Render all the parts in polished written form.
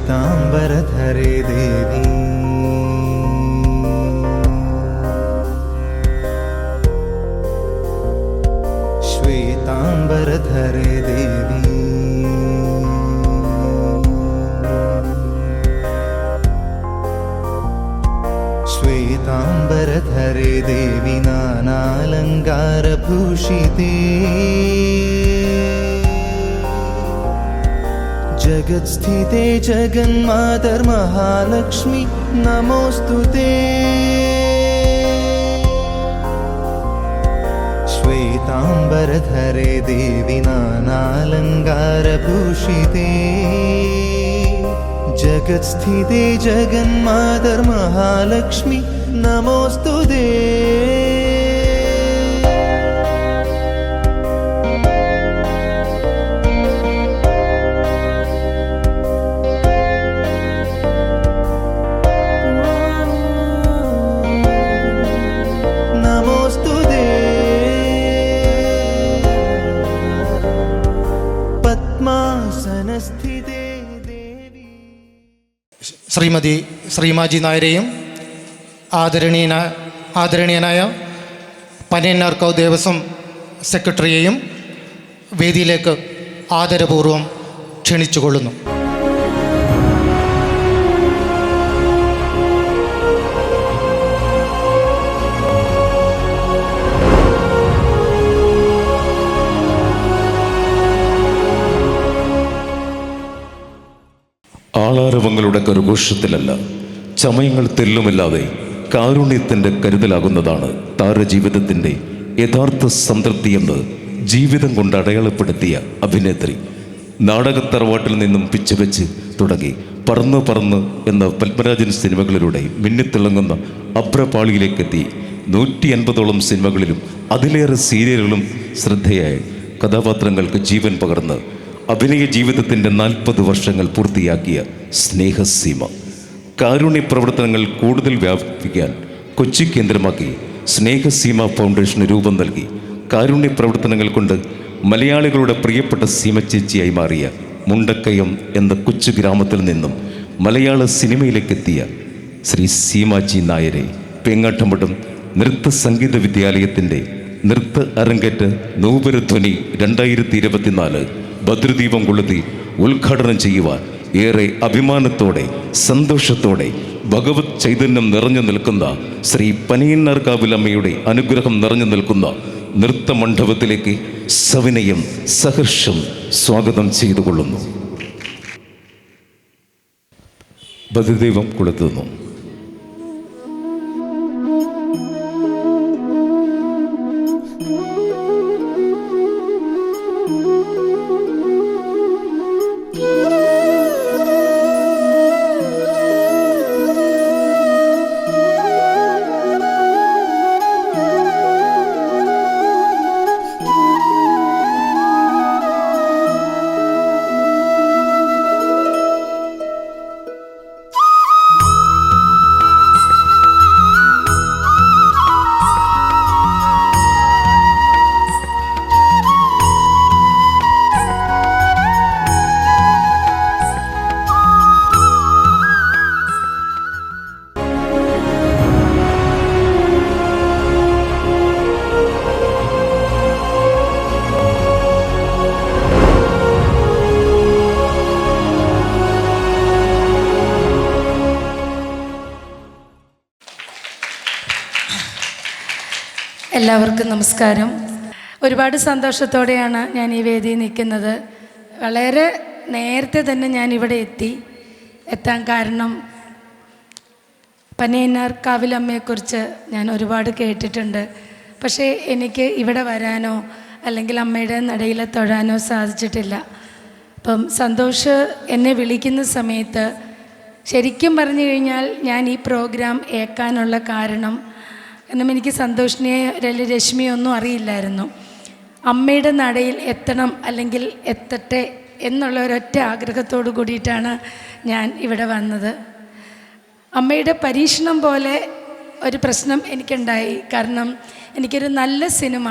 ശ്വേതാംബരധരേ ദേവി ശ്വേതാംബരധരേ ദേവി ശ്വേതാംബരധരേ ദേവി നാനാലങ്കാരഭൂഷിതേ ജഗത്സ്ഥിതേ ജഗന്മാതർ മഹാലക്ഷ്മി നമോസ്തുതേ ശ്വേതാംബരധരേ ദേവി നാനാലങ്കാരഭൂഷിതേ ജഗത്സ്ഥിതേ ജഗന്മാതർ മഹാലക്ഷ്മി നമോസ്തുതേ ശ്രീമതി ശ്രീമാജി നായരെയും ആദരണീയനായ പനയന്നാർക്കാവ് ദേവസ്വം സെക്രട്ടറിയെയും വേദിയിലേക്ക് ആദരപൂർവ്വം ക്ഷണിച്ചുകൊള്ളുന്നു. ആളാരവങ്ങളുടെ കരഘോഷത്തിലല്ല, ചമയങ്ങൾ തെല്ലുമില്ലാതെ കാരുണ്യത്തിൻ്റെ കരുതലാകുന്നതാണ് താരജീവിതത്തിൻ്റെ യഥാർത്ഥ സംതൃപ്തിയെന്ന് ജീവിതം കൊണ്ട് അടയാളപ്പെടുത്തിയ അഭിനേത്രി. നാടകത്തറവാട്ടിൽ നിന്നും പിച്ചുവെച്ച് തുടങ്ങി പറന്ന് പറന്ന് എന്ന പത്മരാജൻ സിനിമകളിലൂടെ മിന്നിത്തിളങ്ങുന്ന അഭ്രപാളിയിലേക്കെത്തി 150ഓളം സിനിമകളിലും അതിലേറെ സീരിയലുകളും ശ്രദ്ധേയായ കഥാപാത്രങ്ങൾക്ക് ജീവൻ പകർന്ന് അഭിനയ ജീവിതത്തിൻ്റെ 40 വർഷങ്ങൾ പൂർത്തിയാക്കിയ സ്നേഹസീമ. കാരുണ്യ പ്രവർത്തനങ്ങൾ കൂടുതൽ വ്യാപിപ്പിക്കാൻ കൊച്ചി കേന്ദ്രമാക്കി സ്നേഹസീമ ഫൗണ്ടേഷന് രൂപം നൽകി കാരുണ്യ പ്രവർത്തനങ്ങൾ കൊണ്ട് മലയാളികളുടെ പ്രിയപ്പെട്ട സീമച്ചേച്ചിയായി മാറിയ മുണ്ടക്കയം എന്ന കൊച്ചു ഗ്രാമത്തിൽ നിന്നും മലയാള സിനിമയിലേക്കെത്തിയ ശ്രീ സീമാജി നായരെ പേങ്ങാട്ടമ്പടം നൃത്ത സംഗീത വിദ്യാലയത്തിൻ്റെ നൃത്ത അരങ്ങേറ്റ നൂപുരധ്വനി 2024 ഭദ്രദീപം കൊളുത്തി ഉദ്ഘാടനം ചെയ്യുവാൻ ഏറെ അഭിമാനത്തോടെ സന്തോഷത്തോടെ ഭഗവത് ചൈതന്യം നിറഞ്ഞു നിൽക്കുന്ന ശ്രീ പനയന്നാർക്കാവിലമ്മയുടെ അനുഗ്രഹം നിറഞ്ഞു നിൽക്കുന്ന നൃത്തമണ്ഡപത്തിലേക്ക് സവിനയം സഹർഷം സ്വാഗതം ചെയ്തുകൊള്ളുന്നു. ഭദ്രദീപം കൊളുത്തുന്നു. എല്ലാവർക്കും നമസ്കാരം. ഒരുപാട് സന്തോഷത്തോടെയാണ് ഞാൻ ഈ വേദിയിൽ നിൽക്കുന്നത്. വളരെ നേരത്തെ തന്നെ ഞാൻ ഇവിടെ എത്താൻ കാരണം പനയന്നാർക്കാവിലമ്മയെക്കുറിച്ച് ഞാൻ ഒരുപാട് കേട്ടിട്ടുണ്ട്. പക്ഷേ എനിക്ക് ഇവിടെ വരാനോ അല്ലെങ്കിൽ അമ്മയുടെ നടയിൽ തൊഴാനോ സാധിച്ചിട്ടില്ല. അപ്പം സന്തോഷ് എന്നെ വിളിക്കുന്ന സമയത്ത് ശരിക്കും പറഞ്ഞു കഴിഞ്ഞാൽ ഞാൻ ഈ പ്രോഗ്രാം ഏൽക്കാനുള്ള കാരണം എനിക്ക് സന്തോഷിനെ രശ്മിയൊന്നും അറിയില്ലായിരുന്നു. അമ്മയുടെ നടയിൽ എത്തണം അല്ലെങ്കിൽ എത്തട്ടെ എന്നുള്ള ഒരൊറ്റ ആഗ്രഹത്തോടു കൂടിയിട്ടാണ് ഞാൻ ഇവിടെ വന്നത്. അമ്മയുടെ പരീക്ഷണം പോലെ ഒരു പ്രശ്നം എനിക്കുണ്ടായി. കാരണം എനിക്കൊരു നല്ല സിനിമ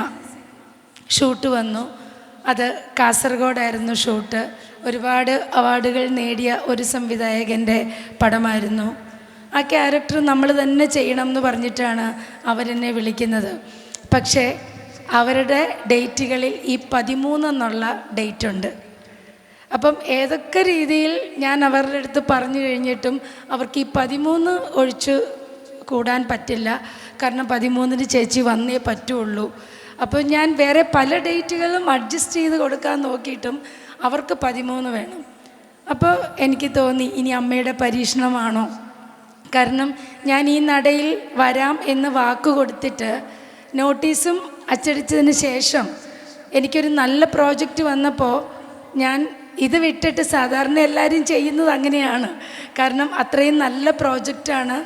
ഷൂട്ട് വന്നു. അത് കാസർഗോഡായിരുന്നു ഷൂട്ട്. ഒരുപാട് അവാർഡുകൾ നേടിയ ഒരു സംവിധായകൻ്റെ പടമായിരുന്നു. ആ ക്യാരക്ടർ നമ്മൾ തന്നെ ചെയ്യണം എന്ന് പറഞ്ഞിട്ടാണ് അവരെന്നെ വിളിക്കുന്നത്. പക്ഷേ അവരുടെ ഡേറ്റുകളിൽ ഈ 13 എന്നുള്ള ഡേറ്റ് ഉണ്ട്. അപ്പം ഏതൊക്കെ രീതിയിൽ ഞാൻ അവരുടെ അടുത്ത് പറഞ്ഞു കഴിഞ്ഞിട്ടും അവർക്ക് ഈ 13 ഒഴിച്ച് കൂടാൻ പറ്റില്ല. കാരണം 13-ന് ചേച്ചി വന്നേ പറ്റുള്ളൂ. അപ്പോൾ ഞാൻ വേറെ പല ഡേറ്റുകളും അഡ്ജസ്റ്റ് ചെയ്ത് കൊടുക്കാൻ നോക്കിയിട്ടും അവർക്ക് 13 വേണം. അപ്പോൾ എനിക്ക് തോന്നി ഇനി അമ്മയുടെ പരീക്ഷണമാണോ. കാരണം ഞാൻ ഈ നടയിൽ വരാം എന്ന് വാക്ക് കൊടുത്തിട്ട് നോട്ടീസും അച്ചടിച്ചതിന് ശേഷം എനിക്കൊരു നല്ല പ്രോജക്റ്റ് വന്നപ്പോൾ ഞാൻ ഇത് വിട്ടിട്ട്, സാധാരണ എല്ലാവരും ചെയ്യുന്നത് അങ്ങനെയാണ്, കാരണം അത്രയും നല്ല പ്രോജക്റ്റാണ്,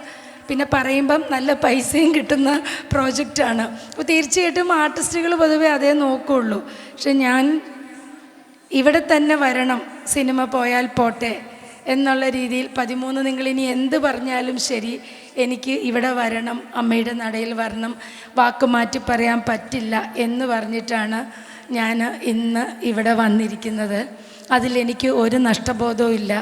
പിന്നെ പറയുമ്പം നല്ല പൈസയും കിട്ടുന്ന പ്രോജക്റ്റാണ്. അപ്പോൾ തീർച്ചയായിട്ടും ആർട്ടിസ്റ്റുകൾ പൊതുവെ അതേ നോക്കുകയുള്ളൂ. പക്ഷെ ഞാൻ ഇവിടെ തന്നെ വരണം, സിനിമ പോയാൽ പോട്ടെ എന്നുള്ള രീതിയിൽ 13 നിങ്ങളിനി എന്ത് പറഞ്ഞാലും ശരി, എനിക്ക് ഇവിടെ വരണം, അമ്മയുടെ നടയിൽ വരണം, വാക്ക് മാറ്റി പറയാൻ പറ്റില്ല എന്ന് പറഞ്ഞിട്ടാണ് ഞാൻ ഇന്ന് ഇവിടെ വന്നിരിക്കുന്നത്. അതിലെനിക്ക് ഒരു നഷ്ടബോധവും ഇല്ല.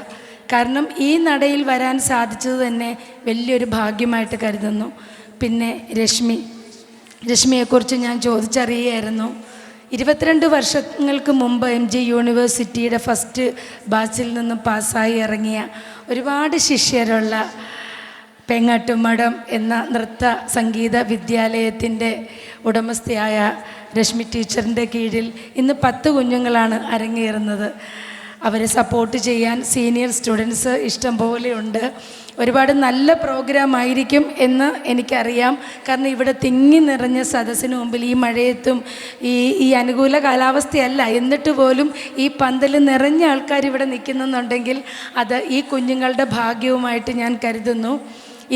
കാരണം ഈ നടയിൽ വരാൻ സാധിച്ചത് തന്നെ വലിയൊരു ഭാഗ്യമായിട്ട് കരുതുന്നു. പിന്നെ രശ്മിയെക്കുറിച്ച് ഞാൻ ചോദിച്ചറിയായിരുന്നു. 22 വർഷങ്ങൾക്ക് മുമ്പ് MG യൂണിവേഴ്സിറ്റിയുടെ ഫസ്റ്റ് ബാച്ചിൽ നിന്നും പാസ്സായി ഇറങ്ങിയ ഒരുപാട് ശിഷ്യരുള്ള പെങ്ങാട്ടുമഠം എന്ന നൃത്ത സംഗീത വിദ്യാലയത്തിൻ്റെ ഉടമസ്ഥയായ രശ്മി ടീച്ചറിൻ്റെ കീഴിൽ ഇന്ന് 10 കുഞ്ഞുങ്ങളാണ് അരങ്ങേറുന്നത്. അവരെ സപ്പോർട്ട് ചെയ്യാൻ സീനിയർ സ്റ്റുഡൻസ് ഇഷ്ടം പോലെയുണ്ട്. ഒരുപാട് നല്ല പ്രോഗ്രാം ആയിരിക്കും എന്ന് എനിക്കറിയാം. കാരണം ഇവിടെ തിങ്ങി നിറഞ്ഞ സദസ്സിന് മുമ്പിൽ ഈ മഴയത്തും ഈ അനുകൂല കാലാവസ്ഥയല്ല, എന്നിട്ട് പോലും ഈ പന്തൽ നിറഞ്ഞ ആൾക്കാർ ഇവിടെ നിൽക്കുന്നുണ്ടെങ്കിൽ അത് ഈ കുഞ്ഞുങ്ങളുടെ ഭാഗ്യവുമായിട്ട് ഞാൻ കരുതുന്നു.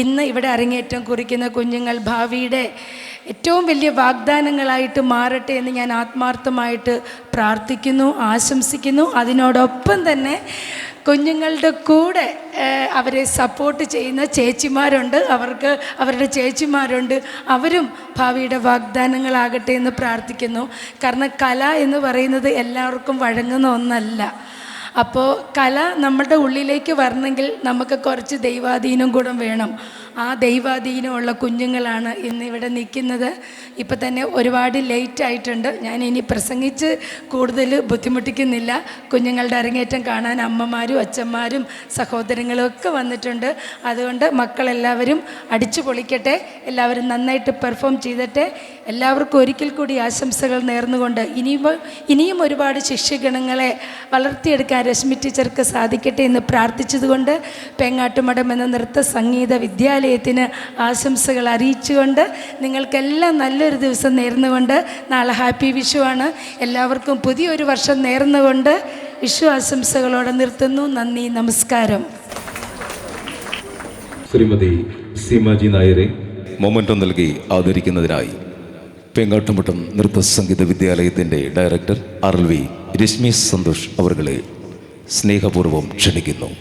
ഇന്ന് ഇവിടെ അരങ്ങേറ്റം കുറിക്കുന്ന കുഞ്ഞുങ്ങൾ ഭാവിയുടെ ഏറ്റവും വലിയ വാഗ്ദാനങ്ങളായിട്ട് മാറട്ടെ എന്ന് ഞാൻ ആത്മാർത്ഥമായിട്ട് പ്രാർത്ഥിക്കുന്നു, ആശംസിക്കുന്നു. അതിനോടൊപ്പം തന്നെ കുഞ്ഞുങ്ങളുടെ കൂടെ അവരെ സപ്പോർട്ട് ചെയ്യുന്ന ചേച്ചിമാരുണ്ട്, അവരുടെ ചേച്ചിമാരുണ്ട്, അവരും ഭാവിയുടെ വാഗ്ദാനങ്ങളാകട്ടെ എന്ന് പ്രാർത്ഥിക്കുന്നു. കാരണം കല എന്ന് പറയുന്നത് എല്ലാവർക്കും വഴങ്ങുന്ന ഒന്നല്ല. അപ്പോൾ കല നമ്മുടെ ഉള്ളിലേക്ക് വരണമെങ്കിൽ നമുക്ക് കുറച്ച് ദൈവാധീനം കൂടെ വേണം. ആ ദൈവാധീനമുള്ള കുഞ്ഞുങ്ങളാണ് ഇന്നിവിടെ നിൽക്കുന്നത്. ഇപ്പം തന്നെ ഒരുപാട് ലേറ്റ് ആയിട്ടുണ്ട്. ഞാൻ ഇനി പ്രസംഗിച്ച് കൂടുതൽ ബുദ്ധിമുട്ടിക്കുന്നില്ല. കുഞ്ഞുങ്ങളുടെ അരങ്ങേറ്റം കാണാൻ അമ്മമാരും അച്ഛന്മാരും സഹോദരങ്ങളും ഒക്കെ വന്നിട്ടുണ്ട്. അതുകൊണ്ട് മക്കളെല്ലാവരും അടിച്ചു പൊളിക്കട്ടെ, എല്ലാവരും നന്നായിട്ട് പെർഫോം ചെയ്തിട്ട് എല്ലാവർക്കും ഒരിക്കൽ കൂടി ആശംസകൾ നേർന്നുകൊണ്ട് ഇനിയും ഒരുപാട് ശിഷ്യഗണങ്ങളെ വളർത്തിയെടുക്കാൻ രശ്മി ടീച്ചർക്ക് സാധിക്കട്ടെ എന്ന് പ്രാർത്ഥിച്ചതുകൊണ്ട് പെങ്ങാട്ടുമഠം എന്ന നൃത്ത സംഗീത വിദ്യാലയത്തിന് ആശംസകൾ അറിയിച്ചുകൊണ്ട് നിങ്ങൾക്കെല്ലാം നല്ലൊരു ദിവസം നേർന്നുകൊണ്ട്, നാളെ ഹാപ്പി വിഷുവാണ്, എല്ലാവർക്കും പുതിയൊരു വർഷം നേർന്നുകൊണ്ട് വിഷു ആശംസകളോടെ നിർത്തുന്നു. നന്ദി, നമസ്കാരം. ശ്രീമതി സീമാജി നായരെ മൊമെന്റോ നൽകി ആദരിക്കുന്നതിനായി പെങ്ങാട്ടുമഠം നൃത്ത സംഗീത വിദ്യാലയത്തിൻ്റെ ഡയറക്ടർ RLV രശ്മി സന്തോഷ് അവരെ സ്നേഹപൂർവ്വം ക്ഷണിക്കുന്നു.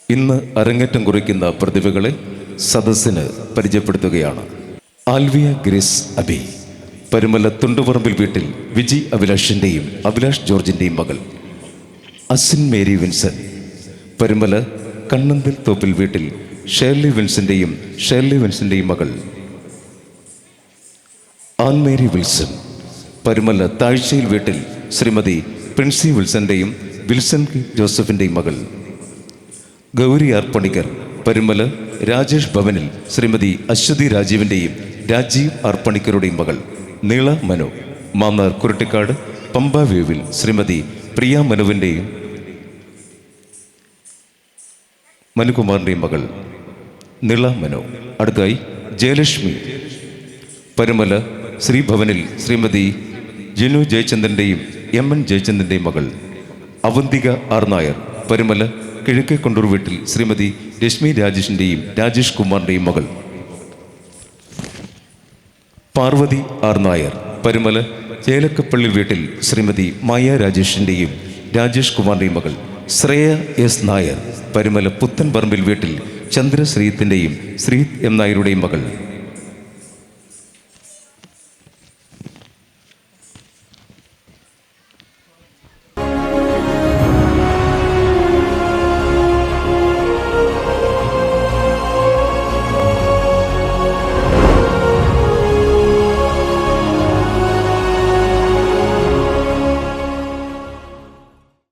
ഇന്ന് അരങ്ങേറ്റം കുറിക്കുന്ന പ്രതിഭകളെ സദസ്സിന് പരിചയപ്പെടുത്തുകയാണ്. ആൽവിയ ഗ്രേസ് അബി, പരുമല തുണ്ടുപറമ്പിൽ വീട്ടിൽ വിജി അഭിലാഷിൻ്റെയും അഭിലാഷ് ജോർജിൻ്റെയും മകൾ. അസിൻ മേരി വിൻസൻ, പരുമല കണ്ണന്തിൽ തോപ്പിൽ വീട്ടിൽ ഷേർലി വിൻസൻ്റെയും മകൾ. ആൻ മേരി വിൽസൺ, പരുമല താഴ്ചയിൽ വീട്ടിൽ ശ്രീമതി പ്രിൻസി വിൽസൻ്റെയും വിൽസൺ ജോസഫിൻ്റെയും മകൾ. ഗൗരി ആർ പണിക്കർ, പരുമല രാജേഷ് ഭവനിൽ ശ്രീമതി അശ്വതി രാജീവിൻ്റെയും രാജീവ് അർപ്പണിക്കരുടെയും മകൾ നീള മനു. മാന്നാർ കുരട്ടിക്കാട് പമ്പ വേവിൽ ശ്രീമതി പ്രിയ മനുവിൻ്റെയും മനുകുമാറിൻ്റെയും മകൾ നീള മനു. അടുത്തായി ജയലക്ഷ്മി. പരുമല ശ്രീഭവനിൽ ശ്രീമതി ജിനു ജയചന്ദ്രൻ്റെയും എൻ ജയചന്ദ്രൻ്റെയും മകൾ അവന്തിക ആർ നായർ. പരുമല കിഴക്കേ കൊണ്ടൂർ വീട്ടിൽ ശ്രീമതി രശ്മി രാജേഷിൻ്റെയും രാജേഷ് കുമാറിൻ്റെയും മകൾ പാർവതി ആർ നായർ. പരുമല ചേലക്കപ്പള്ളി വീട്ടിൽ ശ്രീമതി മായ രാജേഷിൻ്റെയും രാജേഷ് കുമാറിൻ്റെയും മകൾ ശ്രേയ എസ് നായർ. പരുമല പുത്തൻ പറമ്പിൽ വീട്ടിൽ ചന്ദ്രശ്രീത്തിൻ്റെയും ശ്രീ എം നായരുടെയും മകൾ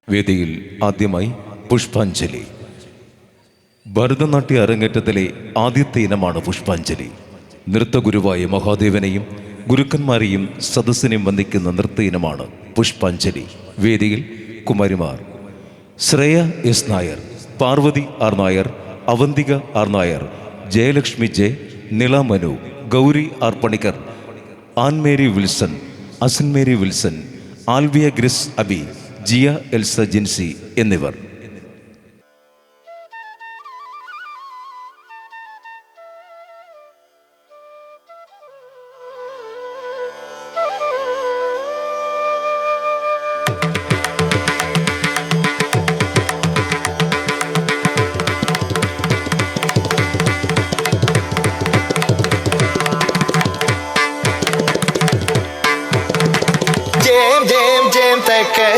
വേദിയിൽ ആദ്യമായി പുഷ്പാഞ്ജലി. ഭരതനാട്യ അരങ്ങേറ്റത്തിലെ ആദ്യത്തെ ഇനമാണ് പുഷ്പാഞ്ജലി. നൃത്തഗുരുവായ മഹാദേവനെയും ഗുരുക്കന്മാരെയും സദസ്സിനെയും വന്ദിക്കുന്ന നൃത്ത ഇനമാണ് പുഷ്പാഞ്ജലി. വേദിയിൽ കുമാരിമാർ Shreya S Nair, Parvathi R Nair, Avanthika R Nair, Jayalakshmi J, Nila Manu, Gauri R Panicker, Annmary Wilson, Asinmary Wilson, Alviya Grace Abi, Jiya Elsa Jinsy എന്നിവർ.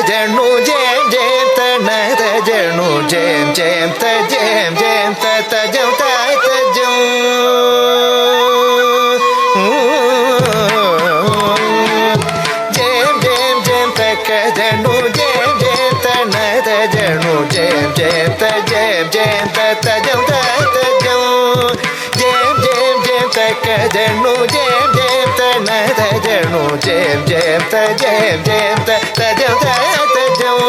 ജണു ജയം ജയം തനത ജണു ജയം ജയം ത ജയം ജയം തജം തജം ജയം ജയം ജയം തക ജണു ജയം ജയം തനത ജണു ജയം ജയം ത ജയം ജയം തജം തജം ജയം ജയം ജയം തക ജണു ജയം ജയം തനത ജണു ജയം ജയം ത ജയം ജയം തജം തജം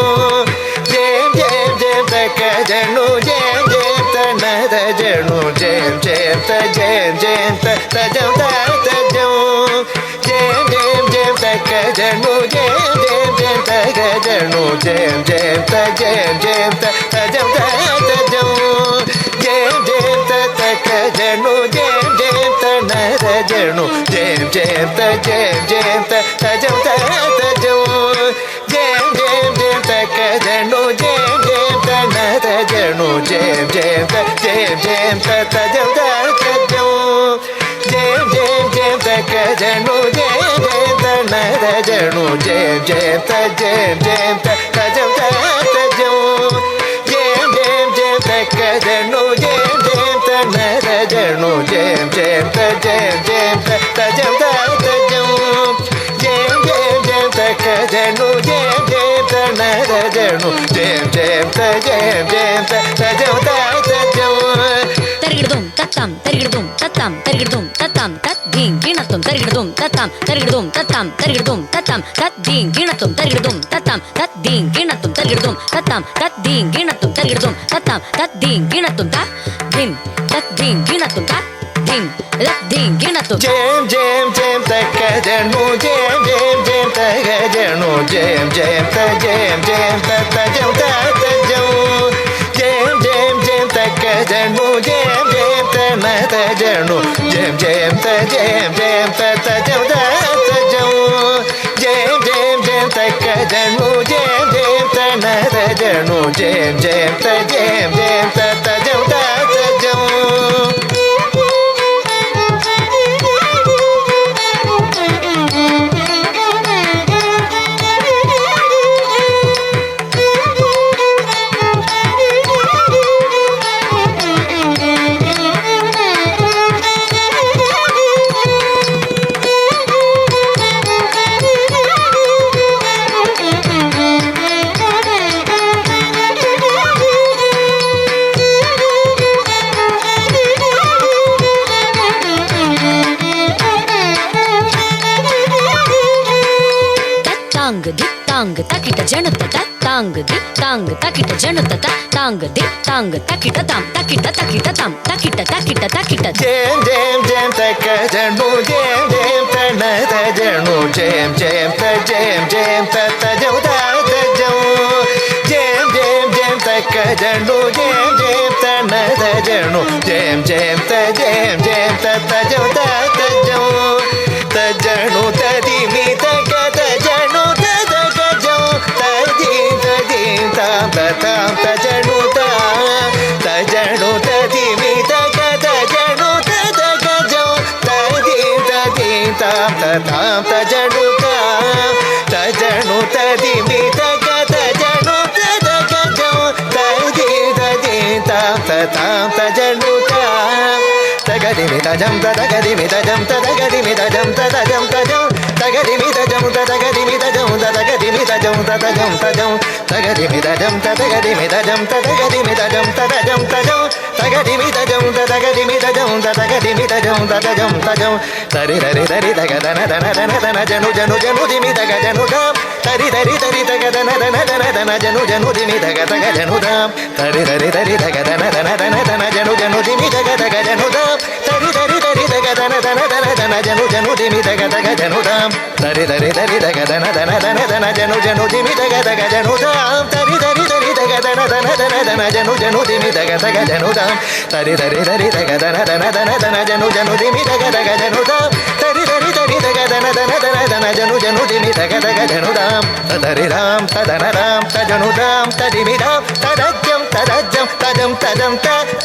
ജയം ജയം ജയം തക ജണു ജയം ജയം തനത ജണു ജയം ജയം ത ജയം ജയം തജം തജം ജയം ജയം ജയം തക ജണു ജയം ജയം ജയം തക ജണു ജയം ജയം ത ജയം ജയം തജം തജം ജയം ജയം തക ജണു ജയം ജയം തനത ജണു ജയം ജയം ത ജയം ജയം തജം തജം ജയം ജയം ജയം തക ജണു ജയം ജയം തനത ജണു ജയം ജയം ജയം ജയം തജം തജം ജയം ജയം ജയം തക ജണു ജയം ജയം തനത ജണു ജയം ജയം ജയം ജയം തജം തജം ജയം ജയം ജയം തക ജണു ജയം ജയം തനത ജണു ജയം ജയം ജയം ജയം തജം തജം ജയം ജയം ജയം തക ജണു ജയം ജയം തനത ജണു ജയം ജയം ജയം ജയം തജം തജം തരികിടതും തത്താം തരികിടതും തത്താം തരികിടതും തത്താം തദ്ദീം ഗിണത്തും തരികിടതും തത്താം തരികിടതും തത്താം തരികിടതും തത്താം തദ്ദീം ഗിണത്തും തരികിടതും തത്താം തദ്ദീം ഗിണത്തും തരികിടതും തത്താം തദ്ദീം ഗിണത്തും തരികിടതും തത്താം തദ്ദീം ഗിണത്തും തദ്ദീം തദ്ദീം ഗിണത്തും തദ്ദീം ലദ്ദീം ഗിണത്തും ജയം ജയം ജയം തക ജണു ജയം ജയം ജയം തക ജണു ജയം ജയം ജയം ജയം തജം തജം ജയം ജയം ജയം തക ജണു ജയം ജയം തനത ജണു ജയം ജയം ജയം ജയം തജം തജം ജയം ജയം ജയം തക ജണു ജയം ജയം തനത ജണു ജയം ജയം ജയം ജയം തജം തജം தாங்கு தக்கிட்ட ஜனுத்த தாங்கு தி தாங்கு தக்கிட்ட ஜனுத்த தாங்கு தி தாங்கு தக்கிட்ட தாம் தக்கிட்ட தக்கிட்ட தாம் தக்கிட்ட தக்கிட்ட தக்கிட்ட ஜேம் ஜேம் ஜேம் தக்க ஜனு ஜேம் ஜேம் தனத ஜனு ஜேம் ஜேம் த ஜேம் ஜேம் தத்த ஜம் தத்த ஜம் ஜேம் ஜேம் ஜேம் தக்க ஜனு ஜேம் ஜேம் தனத ஜனு ஜேம் ஜேம் த ஜேம் ஜேம் தத்த ஜம் தத்த ஜம் த ஜனு ததி மி தக்க த ஜனு தத ஜம் ததி ததி தாம் தாம் த ஜனு தாம் த ஜனு ததி மி தக்க த ஜனு தத ஜம் ததி ததி தாம் தாம் த ஜனு தாம் த ஜனு ததி மி தக்க த ஜனு தத ஜம் ததி ததி தாம் தாம் த ஜனு தாம் தகதி மி தஜம் தகதி மி தஜம் தகதி மி தஜம் தஜம் தஜம் தகதி மி தஜம் தகதி மி தஜம் தகதி மி தஜம் தஜம் தஜம் தகதி மி தஜம் தகதி மி தஜம் தகதி மி தஜம் தஜம் தஜம் தகதி மி தஜம் தகதி மி தஜம் தகதி மி தஜம் தஜம் தஜம் தரி தரி தரி தக தன தன தன தன ஜனு ஜனு ஜனு திமி தக ஜனு தாம் தரி தரி தரி தக தன தன தன தன ஜனு ஜனு திமி தக தக ஜனு தாம் தரி தரி தரி தக தன தன தன தன ஜனு ஜனு திமி தக தக ஜனு தாம் தரி தரி தரி தக தன தன தன தன ஜனு ஜனு திமி தக தக ஜனு தாம் தரி தரி தரி தக தன தன தன தன ஜனு ஜனு திமி தக தக ஜனு தாம் தரி தரி தரி தக தன தன தன தன ஜனு ஜனு திமி தக தக ஜனு தாம் தரி தரி தரி தக தன தன தன தன ஜனு ஜனு திமி தக தக ஜனு தாம் தரி தரி தரி தக தன தன தன தன ஜனு ஜனு திமி தக தக ஜனு தாம் தரி ராம் ததன ராம் தஜனு தாம் ததிமி தாம் ததஜம் ததஜம் தஜம் தஜம்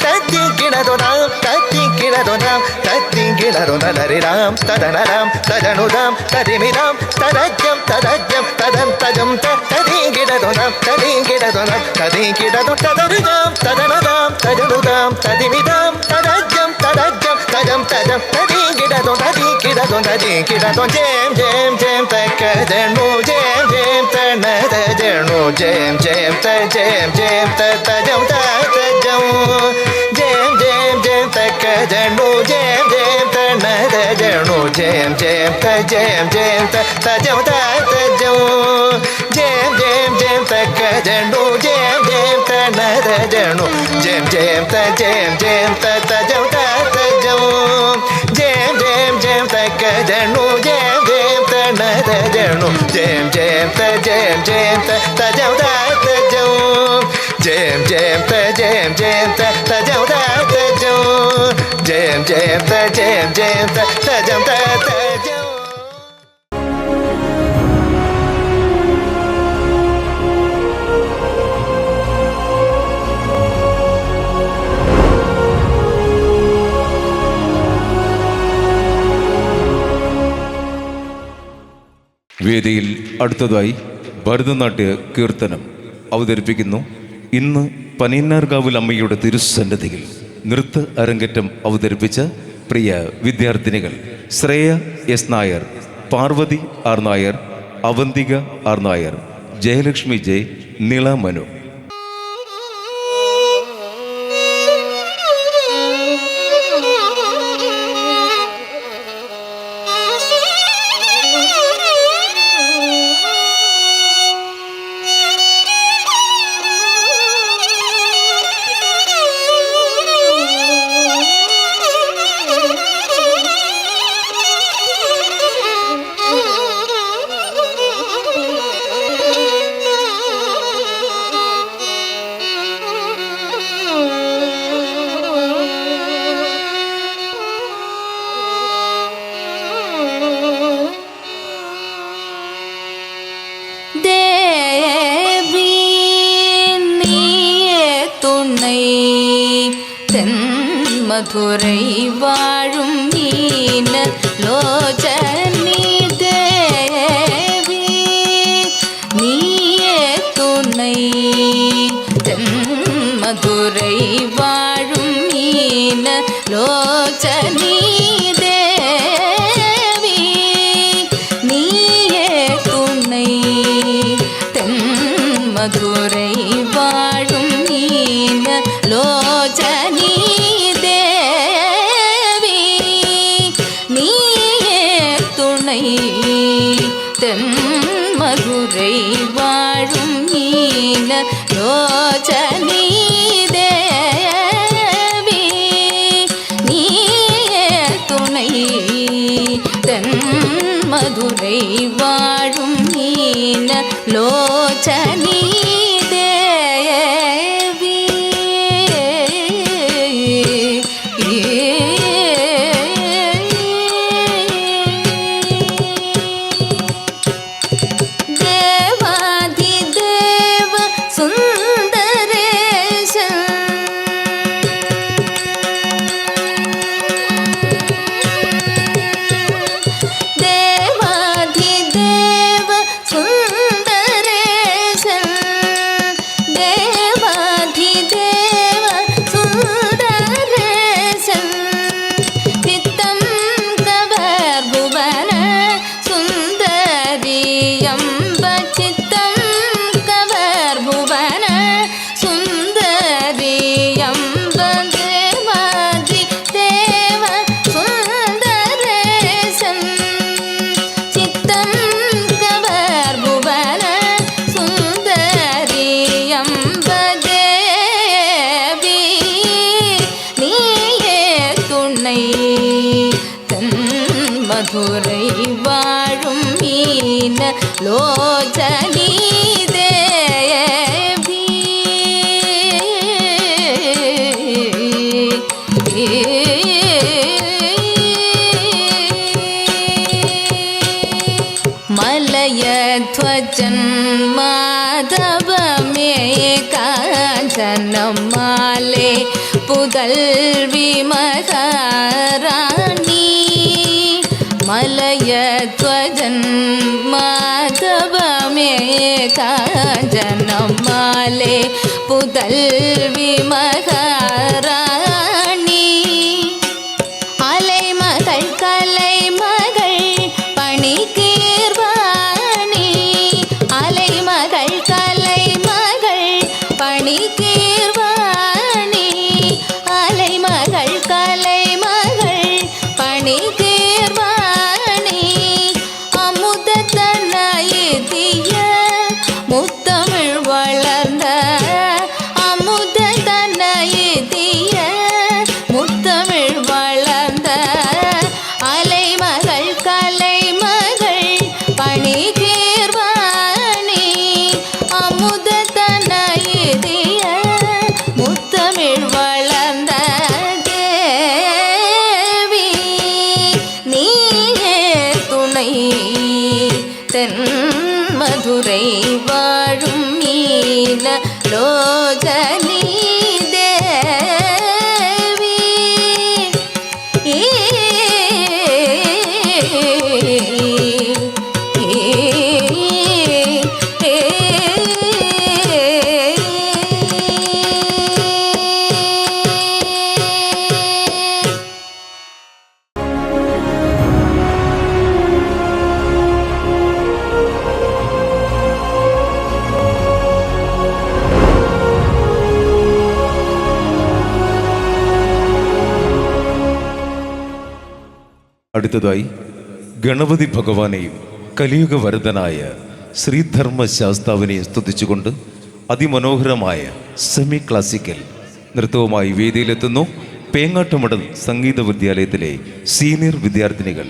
தத்தி கிணது நாம் தத்தி கிணது நாம் தத்தி கிணது நரி ராம் ததன ராம் தஜனு தாம் ததிமி தாம் ததஜம் ததஜம் ததம் தஜம் ததி கிணது நாம் ததி கிணது நாம் ததி கிணது ததரி தாம் ததன தாம் தஜனு தாம் ததிமி தாம் ததஜம் ததஜம் தஜம் தஜம் ததி கிணது நதி கிணது நதி கிணது ஜேம் ஜேம் ஜேம் தக்க ஜனு ஜேம் ஜேம் தனத ஜனு ஜேம் ஜேம் த ஜேம் ஜேம் த ஜம் த ஜம் ஜேம் ஜேம் ஜேம் தக்க ஜனு ஜேம் ஜேம் தனத ஜனு ஜேம் ஜேம் த ஜேம் ஜேம் த ஜம் த ஜம் ஜேம் ஜேம் ஜேம் தக்க ஜனு ஜேம் ஜேம் தனத ஜனு ஜேம் ஜேம் த ஜேம் ஜேம் த ஜம் த ஜம் ஜேம் ஜேம் ஜேம் தக்க ஜனு ஜேம் ஜேம் தனத ஜனு ஜேம் ஜேம் த ஜேம் ஜேம் த ஜம் த ஜம் ஜேம் ஜேம் த ஜேம் ஜேம் த ஜம் த ஜம் ஜேம் ஜேம் த ஜேம் ஜேம் த ஜம் த ஜம் വേദിയിൽ അടുത്തതായി ഭരതനാട്യ കീർത്തനം അവതരിപ്പിക്കുന്നു. ഇന്ന് പനയന്നാർകാവിൽ അമ്മയുടെ തിരുസന്നിധിയിൽ നൃത്ത അരങ്ങേറ്റം അവതരിപ്പിച്ച പ്രിയ വിദ്യാർത്ഥിനികൾ Shreya S Nair, Parvathi R Nair, Avanthika R Nair, Jayalakshmi J, Nila Manu. Madurai வாழும் மீன லோச்சனி தேவி நீயே துணை மதுரை வாழும் மீன லோச்சனி தேவி நீயே துணை மதுரை வாழும் மீன லோச்சனி தென் மதுரை வா ലോചനീ ദേവി മലയധ്വജൻ മാധവമേ കാഞ്ചനമാലേ പുതൽവി മഹാറാണി മലയധ്വജൻ മാധവമേ കാഞ്ചനമാലേ പുതൽവി മഹാറാണി അലൈമകൾ കലൈമകൾ പണികീർവാണി അലൈമകൾ കലൈമകൾ പണികീർവാണി അലൈമകൾ കലൈമകൾ പണികീർവാണി അമുദതനയതിയ മുത്തമിഴ് വളർന്ന അമുദതനയതിയ മുത്തമിഴ് വളർന്ന അലൈമകൾ കലൈമകൾ പണികീർവാണി അമുദതനയതിയ മുത്തമിഴ് വളർന്ന ദേവി നീയേ തുണை தென் மதுரை வாழும் மீன லோஜனி தேவி അടുത്തതായി ഗണപതി ഭഗവാനെയും കലിയുഗ വരദനായ ശ്രീധർമ്മശാസ്താവിനെയും സ്തുതിച്ചുകൊണ്ട് അതിമനോഹരമായ സെമി ക്ലാസിക്കൽ നൃത്തവുമായി വേദിയിലെത്തുന്നു പേങ്ങാട്ടുമടം സംഗീത വിദ്യാലയത്തിലെ സീനിയർ വിദ്യാർത്ഥിനികൾ.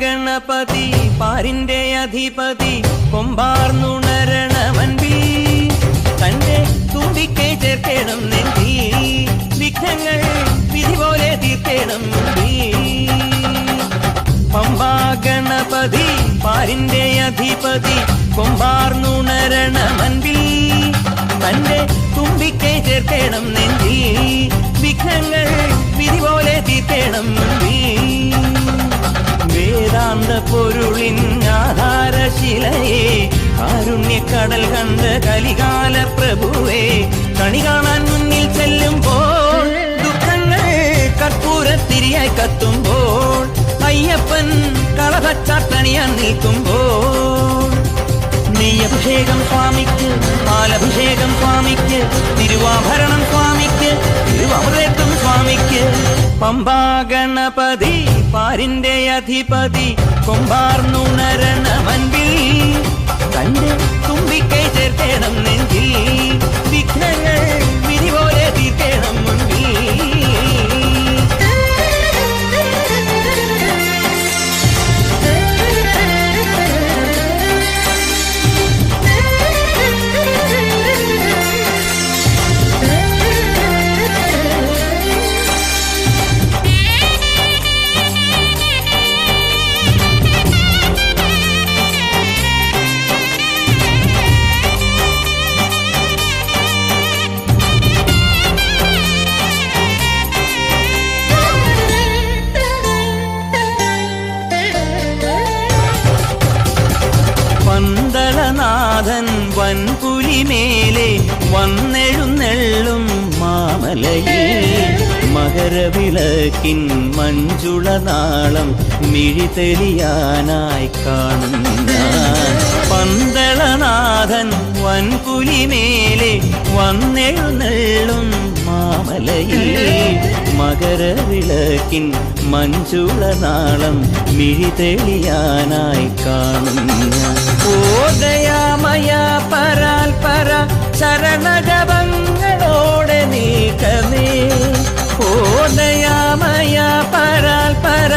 ഗണപതി പാരിന്റെ അധിപതി കൊമ്പാർന്നുണരണമൻപി തന്റെ തുമ്പിക്കൈ ചേർക്കണം നെഞ്ചി വിഘ്നങ്ങൾ വിധി പോലെ തീർക്കണം പമ്പാ ഗണപതി പാരിന്റെ അധിപതി കൊമ്പാർന്നുണരണമൻപിൽ തന്റെ തുമ്പിക്കൈ ചേർക്കണം നെഞ്ചി വിഘ്നങ്ങൾ വിധി പോലെ തീർക്കണം വേദാന്ത പൊരുളിൻ ആധാരശിലയെ കാരുണ്യക്കടൽ കണ്ട കലികാല പ്രഭുവേ കണി കാണാൻ മുന്നിൽ ചെല്ലുമ്പോൾ ദുഃഖങ്ങൾ കർപ്പൂരത്തിരിയായി കത്തുമ്പോൾ അയ്യപ്പൻ കളഭച്ചാട്ടണിയാൻ നിൽക്കുമ്പോൾ നെയ്യഭിഷേകം സ്വാമിക്ക് പാലഭിഷേകം സ്വാമിക്ക് തിരുവാഭരണം സ്വാമിക്ക് തിരുവമൃതത്വം സ്വാമിക്ക് പമ്പാ ഗണപതി പാരിന്റെ അധിപതി കൊമ്പാർന്നുണരണമൻപിൽ തന്റെ തുമ്പിക്കൈ ചേർക്കണം നെഞ്ചിൽ വിഘ്നങ്ങൾ വിധി പോലെ തീർക്കണം മുൻപിൽ പന്തളനാഥൻ വൻപുലിമേലെ വന്നെഴുന്നെള്ളും മാമലയിൽ മകരവിളക്കിൻ മഞ്ജുള നാളം മിഴിതെളിയാനായി കാണും ഞാൻ. പന്തളനാഥൻ വൻപുലിമേലെ വന്നെഴുന്നള്ളും മാമലയിൽ മകരവിളക്കിൻ മഞ്ജുള നാളം മിഴിതെളിയാനായി കാണും ഞാൻ. ഓദയാമയ പരാൽ പര ശരണജപങ്ങളോടെ നീക്കമേ. ഓദയാമയ പരാൽ പര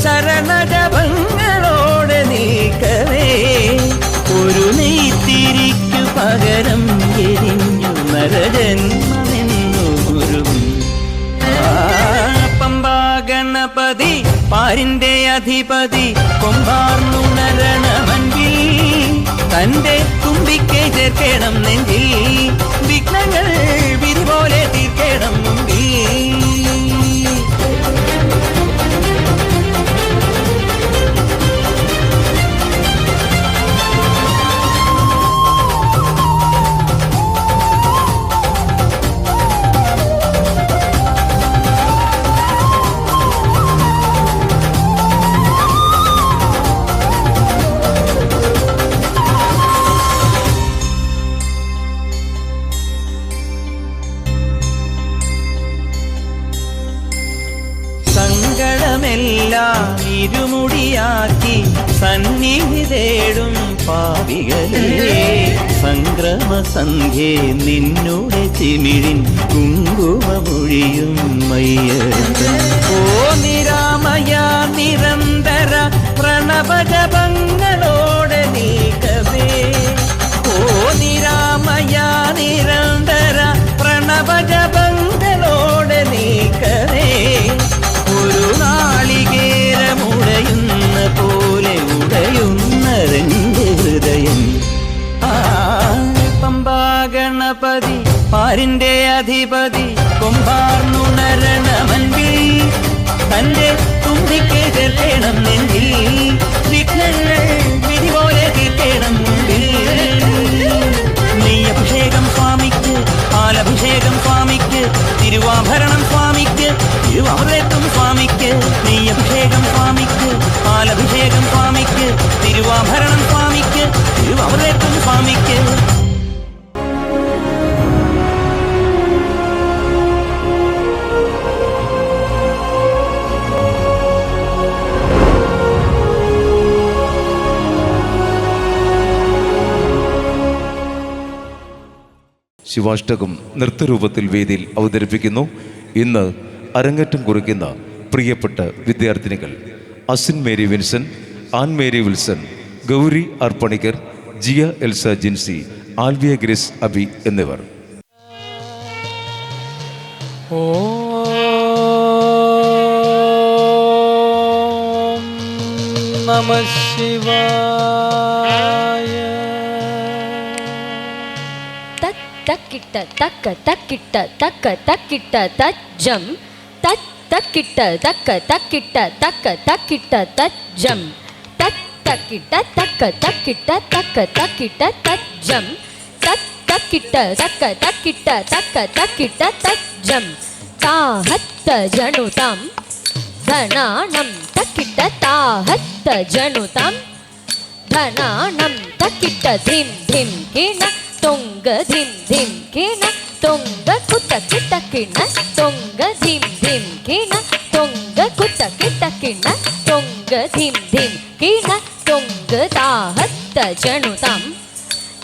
ശരണജപങ്ങളോടെ നീക്കമേ. ഒരു നെയ്ത്തിരിക്കു പകരം എരിഞ്ഞു നരജന്മമെന്നൂരും. പമ്പാ ഗണപതി പാരിന്റെ അധിപതി കൊമ്പാർന്നുണരണമൻപിൽ തന്റെ തുമ്പിക്കൈ ചേർക്കണം നെഞ്ചിൽ. വിഘ്നങ്ങൾ വിധി പോലെ തീർക്കണം മുമ്പിൽ. സങ്കടമെല്ലാം ഇരുമുടിയാക്കി സന്നിധി തേടും പാപികളെ. സംക്രമസന്ധ്യേ നിന്നുടെ ചിമിഴിൻ കുങ്കുമമൊഴിയും മയ്യപ്പൻ. ഓ നിരാമയ നിരന്തര പ്രണവജപങ്ങളോടെ നീക്കവേ. ഓ നിരാമയ നിരന്തര പ്രണവജപങ്ങളോടെ നീക്കവേ. ഒരു നാളികേരമുടയുന്ന പോലെ ഉടയുന്നതെന്റെ ഹൃദയം. പമ്പാ ഗണപതി പാരിന്റെ അധിപതി കൊമ്പാർന്നുണരണമൻപിൽ തന്റെ തുമ്പിക്കൈ ചേർക്കണം നെഞ്ചിൽ. വിഘ്നങ്ങൾ വിധി പോലെ തീർക്കണം മുമ്പിൽ. നെയ്യഭിഷേകം സ്വാമിക്ക്, പാലഭിഷേകം സ്വാമിക്ക്, തിരുവാഭരണം സ്വാമിക്ക്, തിരുവാഭരത്തും സ്വാമിക്ക്. നെയ്യഭിഷേകം സ്വാമിക്ക്, പാലഭിഷേകം സ്വാമിക്ക്, തിരുവാഭരണം സ്വാമിക്ക്, തിരുവാഭരത്തും സ്വാമിക്ക്. ശിവാഷ്ടകം നൃത്തരൂപത്തിൽ വേദിയിൽ അവതരിപ്പിക്കുന്നു. ഇന്ന് അരങ്ങേറ്റം കുറിക്കുന്ന പ്രിയപ്പെട്ട വിദ്യാർത്ഥിനികൾ Asin Mary Vinson, an Mary Wilson, Gauri അർപ്പണിക്കർ, Jiya Elsa Jincy, Alvia grace Abi എന്നിവർ. ഓം നമഃ ശിവായ. തക്കിട്ട തക്ക തക്കിട്ട തക്ക തക്കിട്ട തജ്ജം തക്കിട്ട തക്ക തക്കിട്ട തക്ക തക്കിട്ട തജ്ജം തക്കിട്ട തക്ക തക്കിട്ട തക്ക തക്കിട്ട തജ്ജം തക്കിട്ട തക്ക തക്കിട്ട തക്ക തക്കിട്ട തജ്ജം താഹത്ത ജനുതം ധനാനം തക്കിട്ട താഹത്ത ജനുതം ധനാനം തക്കിട്ട ധിം ധിം കിണ തൊങ്ക ധിം ധിം കിണ തൊങ്ക കുത്ത കിട്ട കിണ തൊങ്ക ധിം ധിം കിണ തൊങ്ക കുത്ത കിട്ട കിണ തൊങ്ക ധിം ധിം കിണ തൊങ്ക താഹത്ത ജനുതം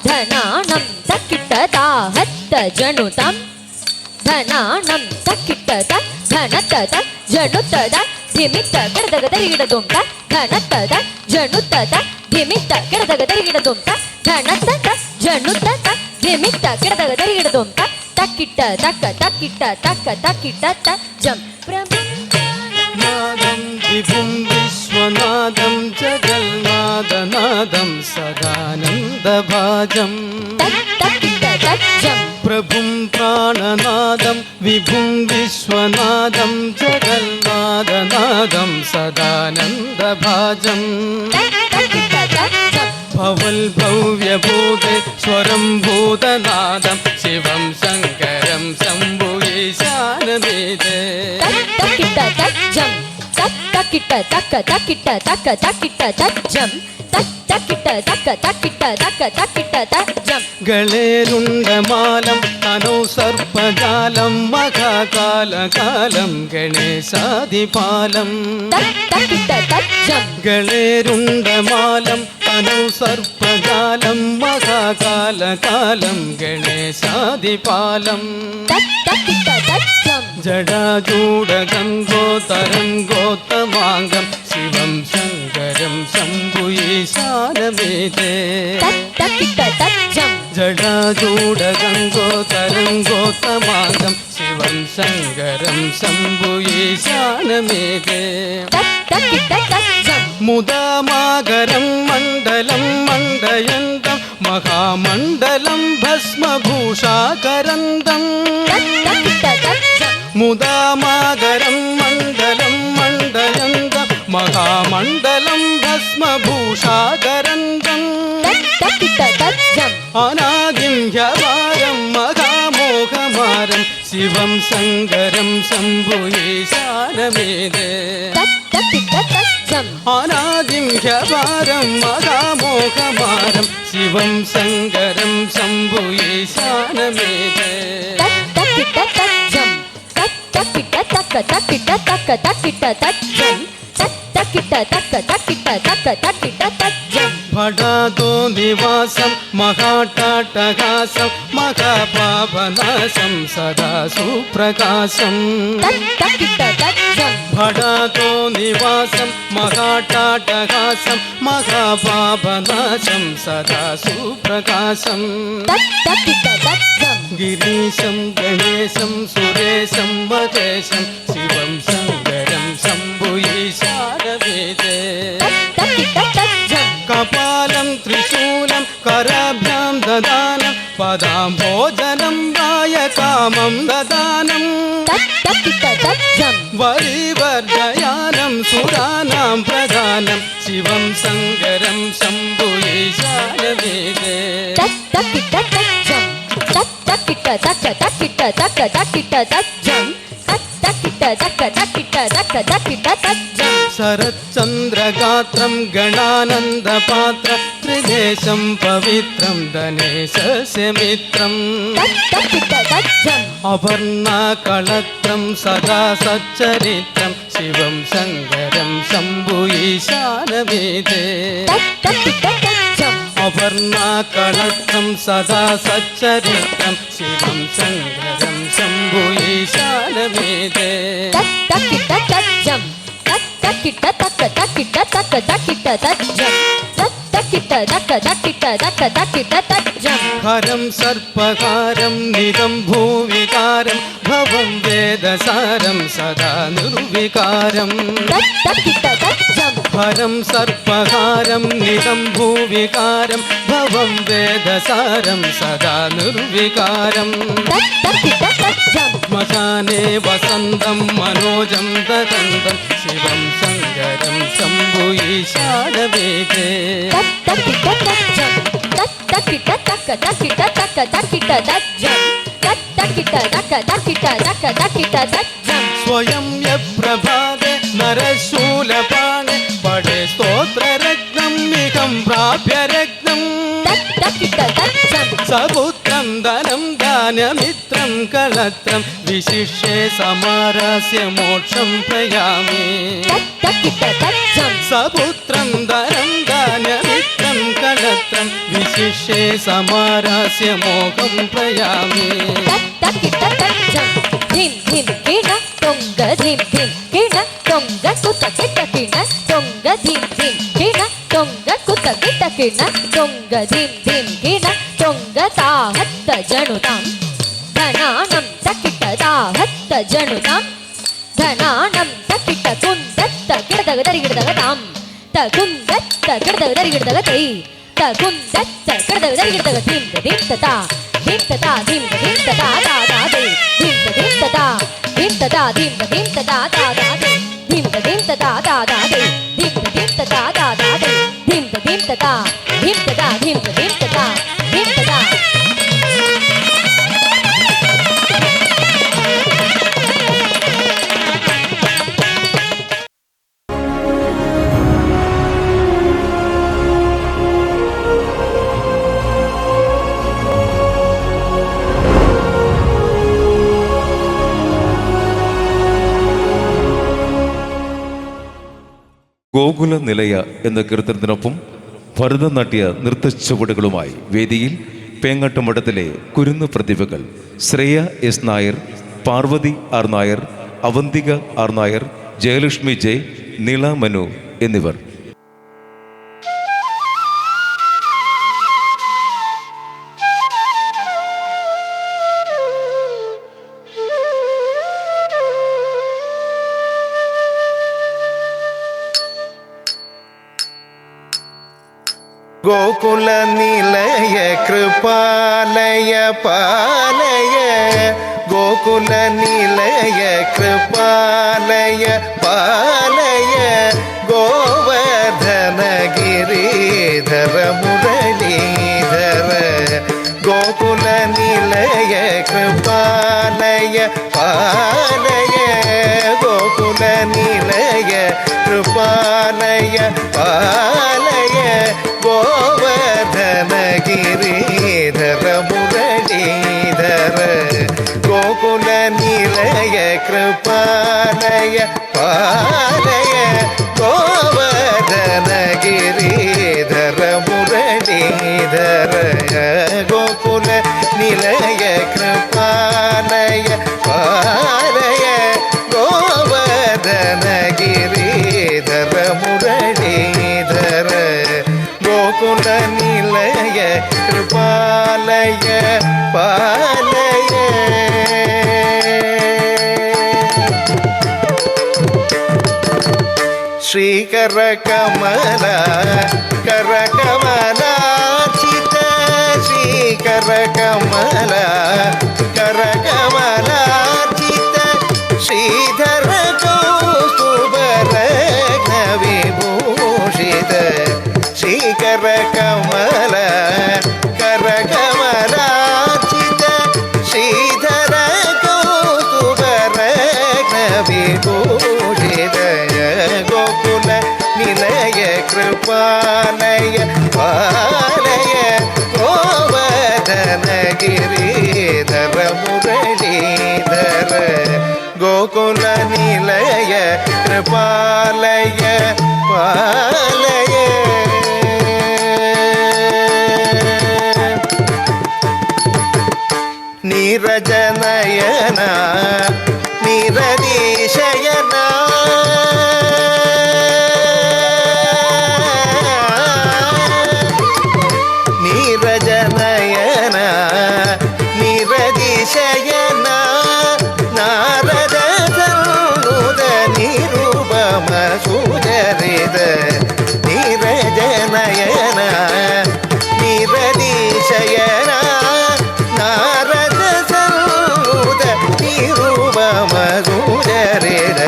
ധനാനം തക്കിട്ട താഹത്ത ജനുതം ധനാനം തക്കിട്ട ധനത്ത ജനുത്ത ധിമിത്ത കിടതക തരികിടതും ധനത്ത ജനുത്ത ധിമിത്ത കിടതക തരികിടതും ധനത്ത ജനുത്ത ധിമിത്ത കിടതക തരികിടതും തക്കിട്ട തക്ക തക്കിട്ട തക്ക തക്കിട്ട തജ്ജം നാദം വിഭും വിശ്വനാദം ജഗന്നാഥനാദം സദാനന്ദഭാജം. തക്കിട്ട തജ്ജം പ്രഭും പ്രാണനാദം വിഭും വിശ്വനാദം ജഗന്നാഥനാദം സദാനന്ദഭാജം. തക്കിട്ട തജ്ജം ഭവൽ ഭവ്യഭൂതേ സ്വരം ഭൂതനാദം ശിവം ശങ്കരം ശംഭു ഈശാനമീതേ. തജ്ജം തക്കിട്ട തക്ക തക്കിട്ട തക്ക തക്കിട്ട തജ്ജം തക്കിട്ട തക്ക തക്കിട്ട തക്ക തക്കിട്ട തജ്ജം ഗളേരുണ്ടമാലം തനോ സർപ്പജാലം മഹാകാലകാലം ഗണേശാദിപാലം തക്കിട്ട തജ്ജം ഗളേരുണ്ടമാലം തനോ സർപ്പജാലം മഹാകാലകാലം ഗണേശാദിപാലം തക്കിട്ട തജ്ജം ജടാജൂഢഗംഗോതരംഗോത്തമാംഗം ശിവം ശങ്കരം ശംഭുയീശാനമേതേ തക്കിട്ട തജ്ജം ജടാജൂഢഗംഗോതരംഗോത്തമാംഗം ശിവം ശങ്കരം ശംഭുയീശാനമേതേ തക്കിട്ട തജ്ജം മുദാമാകരം മണ്ഡലം മണ്ഡയന്തം മഹാമണ്ഡലം ഭസ്മഭൂഷാകരന്തം തക്കിട്ട തജ്ജം മുദാമാകരം മണ്ഡലം മണ്ഡയന്തം മഹാമണ്ഡലം ഭസ്മഭൂഷാകരന്തം തക്കിട്ട തജ്ജം അനാദിം ഹ്യവാരം മഹാമോഹമാരം ശിവം ശങ്കരം ശംഭുയീശാനമേതേ തക്കിട്ട തജ്ജം അനാദിം ഹ്യവാരം മഹാമോഹമാരം ശിവം ശങ്കരം ശംഭുയീശാനമേതേ തക്കിട്ട തജ്ജം തക്കിട്ട തക്ക തക്കിട്ട തക്ക തക്കിട്ട തജ്ജം തക്കിട്ട തക്ക തക്കിട്ട തക്ക തക്കിട്ട തജ്ജം ഭടാതോ നിവാസം മഹാട്ടാട്ടഹാസം മഹാപാപനാശം സദാ സുപ്രകാശം തക്കിട്ട തജ്ജം ഭടാതോ നിവാസം മഹാട്ടാട്ടഹാസം മഹാപാപനാശം സദാ സുപ്രകാശം തക്കിട്ട തജ്ജം ഗിരീശം ഗണേശം സുരേശം മഹേശം ശിവം ശങ്കരം ശംഭുയീശാനമേതേ തക്കിട്ട തജ്ജം കപാലം ത്രിശൂലം കരാഭ്യാം ദദാനം പദാംഭോജനം കാമം ദദാനം തക്കിട്ട തജ്ജം വരിവർദ്ധയാനം സുരാനാം പ്രധാനം ശിവം ശങ്കരം ശംഭുയീശാനമേതേ തക്കിട്ട തജ്ജം തക്കിട്ട തക്ക തക്കിട്ട തക്ക തക്കിട്ട തജ്ജം തക്കിട്ട തക്ക തക്കിട്ട തക്ക തക്കിട്ട തജ്ജം ശരച്ചന്ദ്രഗാത്രം ഗണാനന്ദപാത്ര ത്രിദേശം പവിത്രം ധനേശസ്യ മിത്രം തക്കിട്ട തജ്ജം അപർണകളത്രം സദാ സച്ചരിത്രം ശിവം ശങ്കരം ശംഭുയീശാനമേതേ തക്കിട്ട തജ്ജം അപർണകളത്രം സദാ സച്ചരിത്രം ശിവം ശങ്കരം ശംഭുയീശാനമേതേ തക്കിട്ട തജ്ജം തക്കിട്ട തക്ക തക്കിട്ട തക്ക തക്കിട്ട തജ്ജം തക്കിട്ട തക്ക തക്കിട്ട തക്ക തക്കിട്ട തജ്ജം ഹരം സർപ്പഹാരം നിതം ഭൂവികാരം ഭവം വേദസാരം സദാ നിർവികാരം തക്കിട്ട തജ്ജം ഹരം സർപ്പഹാരം നിതം ഭൂവികാരം ഭവം വേദസാരം സദാ നിർവികാരം തക്കിട്ട തജ്ജം ശ്മശാനേ വസന്തം മനോജം ദകന്തം ശിവം ശങ്കരം ശംഭുയീശാനമേതേ തക്കിട്ട തജ്ജം തക്കിട്ട തക്ക തക്കിട്ട തക്ക തക്കിട്ട തജ്ജം തക്കിട്ട തക്ക തക്കിട്ട തക്ക തക്കിട്ട തജ്ജം സ്വയം യപ്രഭാതെ നരശൂലപാണെ പടേ സ്തോത്രരത്നം മികം പ്രാപ്യ രത്നം തക്കിട്ട തജ്ജം സപുത്രം ധനം ദാനമിത്രം കളത്രം വിശിഷ്യ സമാരാസ്യ മോക്ഷം പ്രയാമി തക്കിട്ട തജ്ജം സപുത്രം ധനം ദാനമിത്രം കളത്രം വിശിഷ്യ സമാരാസ്യ മോഹം പ്രയാമി തക്കിട്ട തജ്ജം ധിം ധിം കിണ തൊങ്ക ധിം ധിം കിണ തൊങ്ക കുത്ത കിട്ട കിണ തൊങ്ക ധിം ധിം കിണ തൊങ്ക കുത്ത കിട്ട കിണ തൊങ്ക ധിം ധിം കിണ തൊങ്ക താഹത്ത ജണുതാം ധനാനം തക്കിട്ട താഹത്ത ജണുതാം ധനാനം തക്കിട്ട കുന്തത്ത കിടതക തരികിടതക താം തകുന്തത്ത കിടതക തരികിടതക തൈ തകുന്തത്ത കിടതക തരികിടതക ധിം ധിം തതാ ധിം തതാ ധിം ധിം തതാ ദാ ദാ ദേ ധിം ധിം തതാ ധിം തതാ ധിം ധിം തതാ ദാ ദാ ദേ ധിം ധിം തതാ ദാ ദാ ദേ ധിം ധിം തതാ ദാ ദാ ദേ ധിം ധിം തതാ ധിം തതാ ധിം ധിം തതാ ധിം തതാ ഗോകുല നിലയ എന്ന കീർത്തനത്തിനൊപ്പം ഭരതനാട്യ നൃത്തച്ചുവടുകളുമായി വേദിയിൽ പേങ്ങാട്ട് മഠത്തിലെ കുരുന്ന് പ്രതിഭകൾ Shreya S Nair, Parvathi R Nair, Avanthika R Nair, Jayalakshmi J, Nila Manu എന്നിവർ. ഗോകുല നിലയ കൃപാലയ പാലയ, ഗോകുല നിലയ കൃപാലയ പാലയ, ഗോവർദ്ധന ഗിരിധര മുരളീധര. ഗോകുല നിലയ കൃപാലയ പാലയ, ഗോകുല നിലയ കൃപാലയ പാലയ, ഗോവർദ്ധന ഗിരിധര മുരളീധര. ഗോകുല നിലയ കൃപാലയ പാലയ, ഗോവർദ്ധന ഗിരിധര മുരളീധര. ഗോകുല നിലയ കൃപാലയ പാലയ, ഗോവർദ്ധന ഗിരിധര മുരളീധര. ഗോകുല നിലയ കൃപാലയ പാലയ. ശ്രീകര കമല കരകമലാർച്ചിത, ശ്രീകര കമല കരകമലാർച്ചിത, ശ്രീധര കൗസ്തുഭരത്ന വിഭൂഷിത. ശ്രീകര കമല കരകമലാർച്ചിത, ശ്രീധര കൗസ്തുഭരത്ന വിഭൂഷിത. ഗോകുല നിലയ കൃപാലയ പാലയ, ഗോവർദ്ധന ഗിരിധര മുരളീധര. ഗോകുല നിലയ കൃപാലയ പാലയ. നീരജനയന നിരതിശയന, നീരജനയന നിരതിശയന, നാരദ സന്നുത നിരുപമ സുചരിത. നീരജനയന നിരതിശയന, നാരദ സന്നുത നിരുപമ സുചരിത.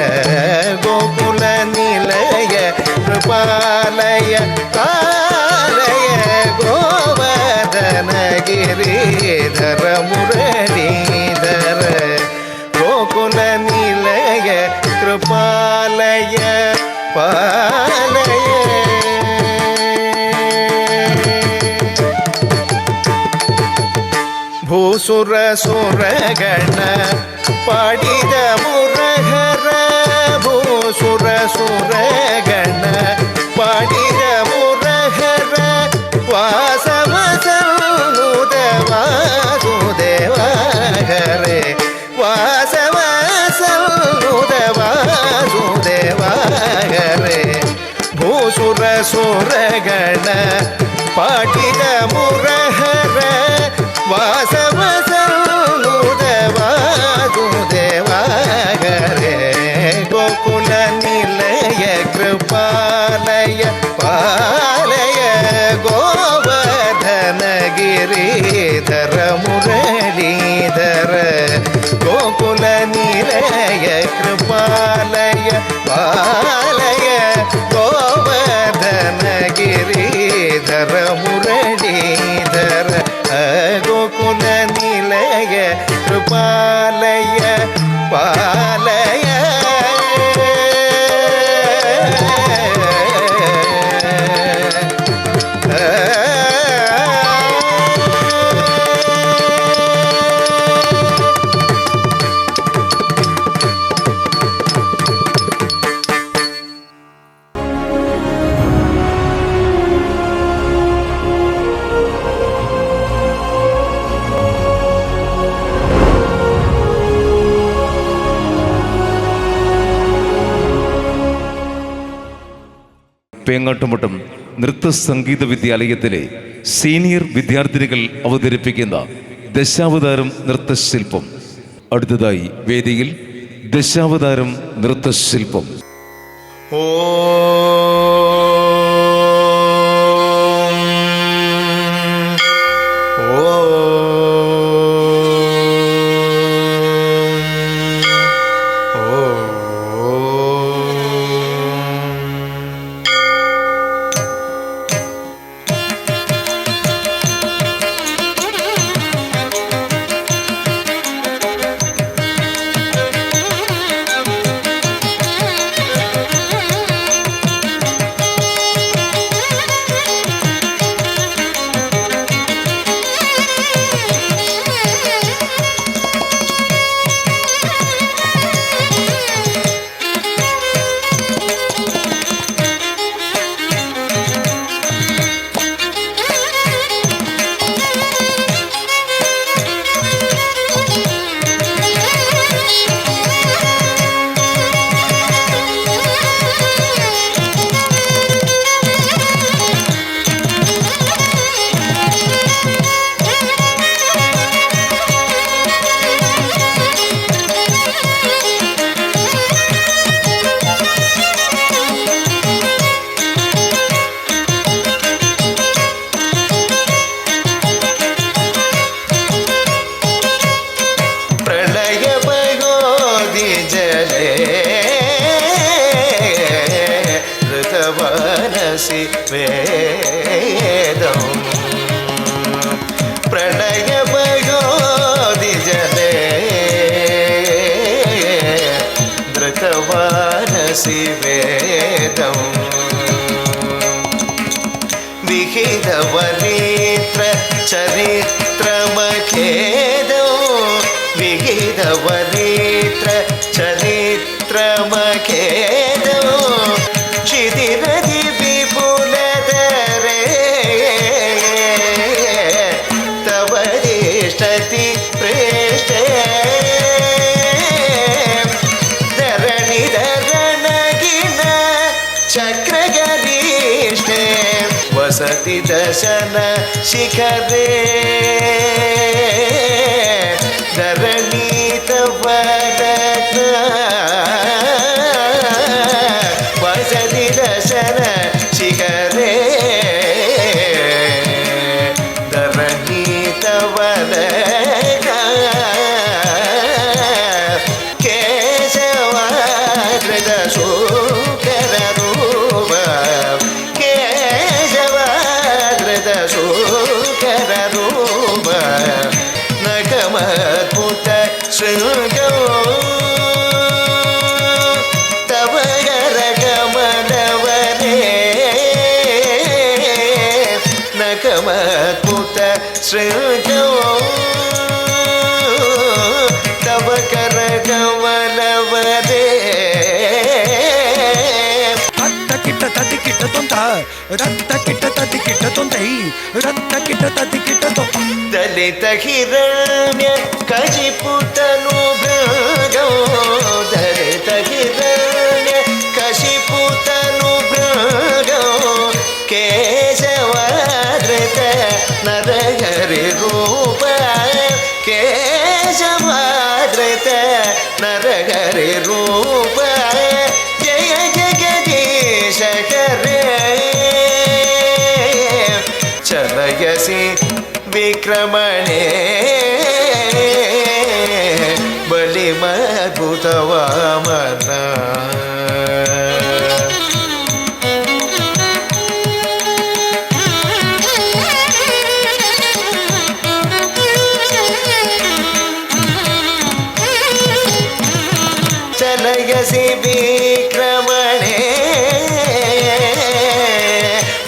ഗോകുല നിലയ കൃപാലയ പാലയ, ഗോവർദ്ധന ഗിരിധര മുരളീധര. ഗോകുല നിലയ കൃപാലയ പാലയ. ഭൂസുര സുരഗണ പാടിത മുരഹര, ഭൂസുര സുരഗണ പാടിത മുരഹര. വാസവ സന്നുത വാസുദേവ ഹരേ, വാസവ സന്നുത വാസുദേവ ഹരേ. ഭൂസുര സുരഗണ പാടിത മുരഹര, വാസവ സന്നുത വാസുദേവ ഹരേ. ഗോകുല നിലയ കൃപാലയ പാലയ, ഗോവർദ്ധന ഗിരിധര മുരളീധര. ഗോകുല നിലയ കൃപാലയ പാലയ, ഗോവർദ്ധന ഗിരിധര മുരളീധര. ഗോകുല നിലയ കൃപാലയ പാലയ. പേങ്ങാട്ടുമുട്ടം നൃത്ത സംഗീത വിദ്യാലയത്തിലെ സീനിയർ വിദ്യാർത്ഥിനികൾ അവതരിപ്പിക്കുന്ന ദശാവതാരം നൃത്തശില്പം. അടുത്തതായി വേദിയിൽ ദശാവതാരം നൃത്തശില്പം. വേദം പ്രളയഭയോദിജലേ ധൃതവാനസി വേദം വിഹിതവരീത്ര ചരിത്രമഖേദം വിഹിതവരീത്ര ചരിത്രമഖേദം ക്ഷിതിരതി വിപുലതരേ തവരിഷ്ടതി പ്രേഷ്ടേ ധരണിധരണഗിന ചക്രഗരീഷ്ടേ വസതി ദശന ശിഖരേ ധരണീതവരത്ന വസതി ദശന ശിഖരേ ധരണീതവരത്ന കേശവാധൃത ശൂകരരൂപ കേശവാധൃത ശൂകരരൂപ നഖമദ്ഭുത ശൃംഗോ തവ കരകമലവനേ നഖമദ്ഭുത ശൃംഗോ തവ കരകമലവനേ ரத்த கிட்ட தத்தி கிட்ட தொந்தா ரத்த கிட்ட தத்தி கிட்ட தொந்தை ரத்த கிட்ட தத்தி கிட்ட தொந்தா ದಲಿತ ಹಿರಣ್ಯ ಕಶಿಪುತನು ಭೃಗೋ ದಲಿತ ಹಿರಣ್ಯ ಕಶಿಪುತನು ಭೃಗೋ ಕೇಶವಾಧೃತ ನರಹರಿ ರೂಪ ಕೇಶವಾಧೃತ ನರಹರಿ ರೂಪ ಜಯ ಜಗದೀಶ ಕರೇ ಚಲಯಸಿ ವಿಕ್ರಮಣೇ ಬಲಿಮದ್ಭುತ ವಾಮನ ಚಲಯಸಿ ವಿಕ್ರಮಣೇ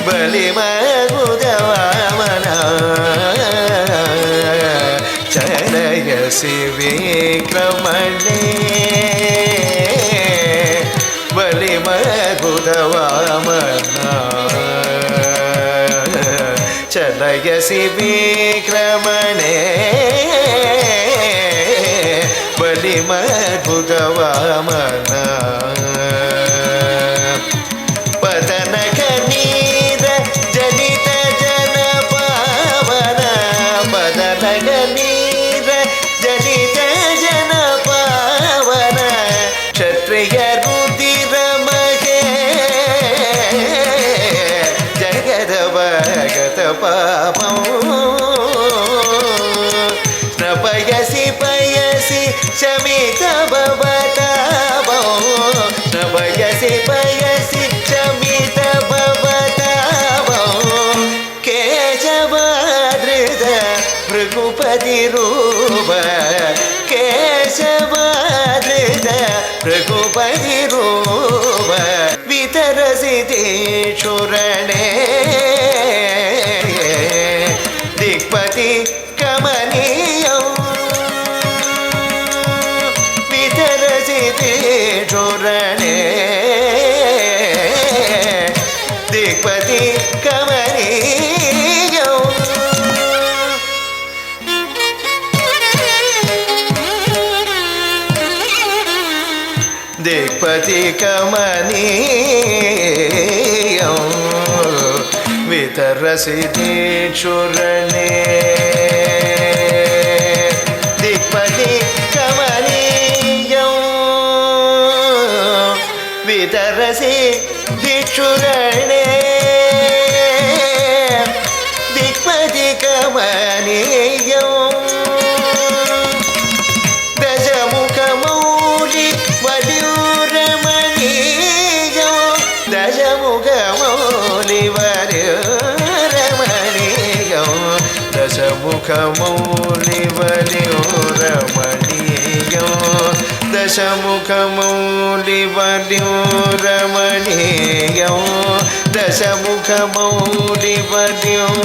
ಬಲಿಮದ್ಭುತ ವಾಮನ ಚಲಯಸಿ ವಿಕ್ರಮಣೇ ಬಲಿಮದ್ಭುತ ವಾಮನ ಚಲಯಸಿ ವಿಕ್ರಮಣೇ ಬಲಿಮದ್ಭುತ ವಾಮನ ಪತನ शमित भवतापो श्रवयसि पयसि शमित भवतापो केशवादृत भृगुपतिरूप केशवादृत भृगुपतिरूप वितरसि तेषुरणे दिक्पति कमनीयं वितरसि तेषुरणे दिक्पति कमनीयं दिक्पति कमनीयं वितरसि तेषुरणे दिक्पति कमनीयं वितरसि तेषुरणे दिक्पति कमनीयं दशमुखमौलि वल्यूरमणीयं दशमुखमौलि वल्यूरमणीयं दशमुखमौलि वल्यूरमणीयं दशमुखमौलि वल्यूरमणीयं दशमुखमौलि वल्यूरमणीयं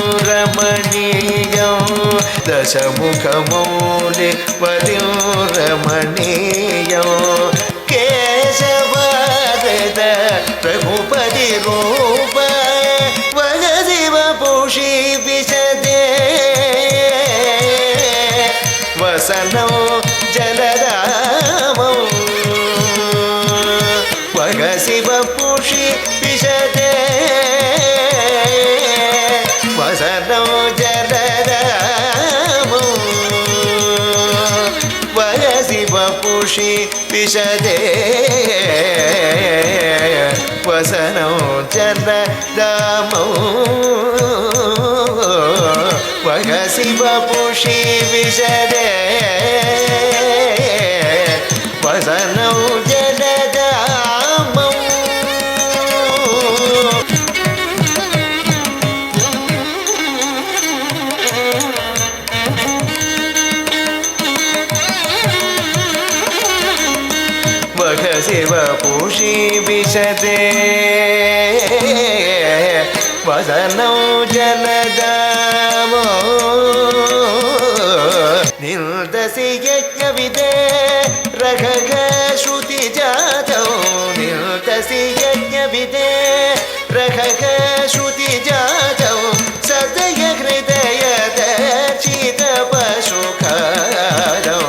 दशमुखमौलि वल्यूरमणीयं केशवादृत रघुपतिरूप वदसि वपुषि विशदे वसनौ जलरामौ वगसि वपुषि विशदे वसनौ जलरामौ वगसि वपुषि विशदे वसनौ जलरामौ वगसि वपुषि विशदे वसनौ जलरामौ वगसि वपुषि विशदे वसनौ जलदामो निर्दसि यज्ञविदे रघग श्रुतिजातौ निर्दसि यज्ञविदे रघग श्रुतिजातौ सदय हृदय दर्शित पशुखादौ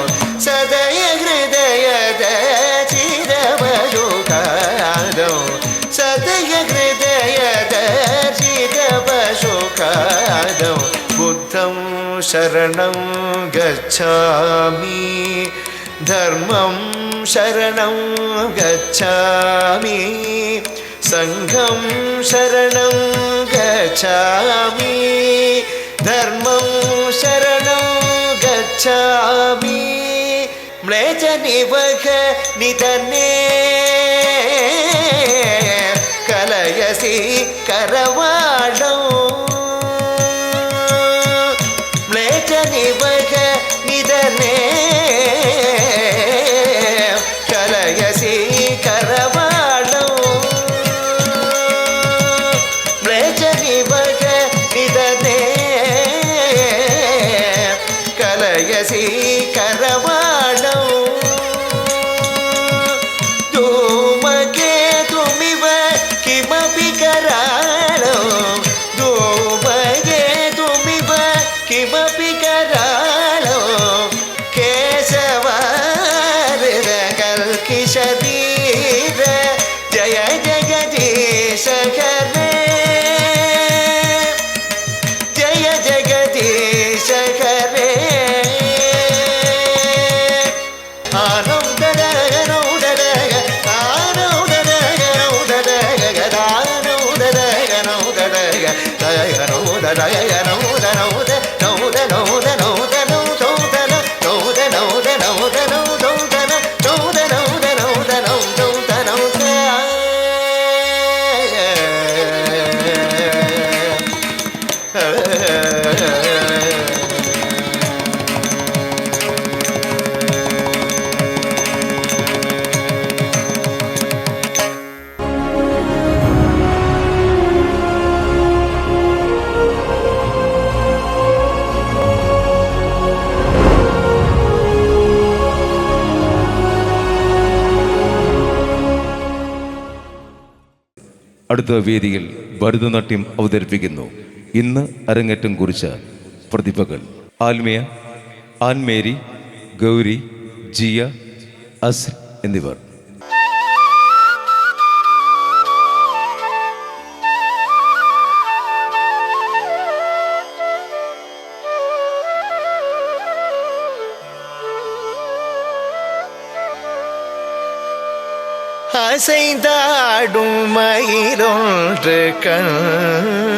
सदय हृदय दर्शित पशुखादौ सदय हृदय दर्शित पशुखादौ बुद्धं शरणं गच्छामि धर्मं शरणं गच्छामि संघं शरणं गच्छामि धर्मं शरणं गच्छामि म्लेच्छनिवह निधने कलयसि करवाणौ म्लेच्छनिवह निधने कलयसि करवाणौ म्लेच्छनिवह निधने कलयसि करवाणौ धूमकेतुमिव किमपि कराळौ धूमकेतुमिव किमपि कराळौ केशवार्ध कल्किशतीर जय जगदीश हरे जय जगदीश हरे അടുത്ത വേദിയിൽ ഭരതനാട്യം അവതരിപ്പിക്കുന്നു. ഇന്ന് അരങ്ങേറ്റം കുറിച്ച പ്രതിഭകൾ ആൽമിയ, ആൻമേരി, ഗൗരി, ജിയ, അസ് എന്നിവർ. அசைந்தாடும் மயிலொன்று கண்டால்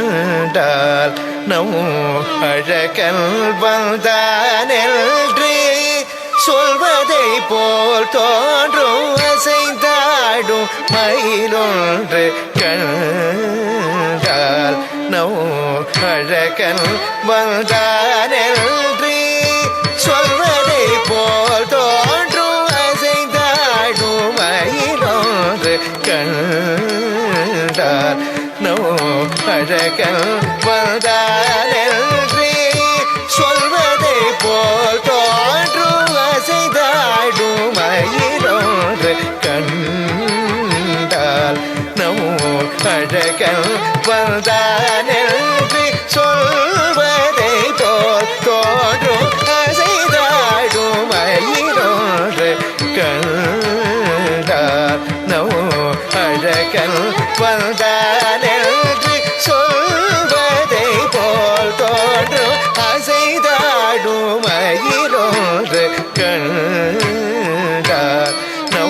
நம் அழகன் வந்தானென்று சொல்வதை போல் தோன்றும். அசைந்தாடும் மயிலொன்று கண்டால் நம் அழகன் வந்தானென்று சொல்வதை போல் தோன்றும். அசைந்தாடும் மயிலொன்று கண்டால் நோ அழகன் வந்தானென்று சொல்வதை போல் தோன்றும். அசைந்தாடும் மயிலொன்று கண்டால் நோ அழகன் வந்தானென்று சொல்வதை போல் தோன்றும். அசைந்தாடும் மயிலொன்று கண்டால் நோ அழகன் வந்தானென்று சொல்வதை போல் தோன்றும். அசைந்தாடும் மயிலொன்று கண்டால் நோ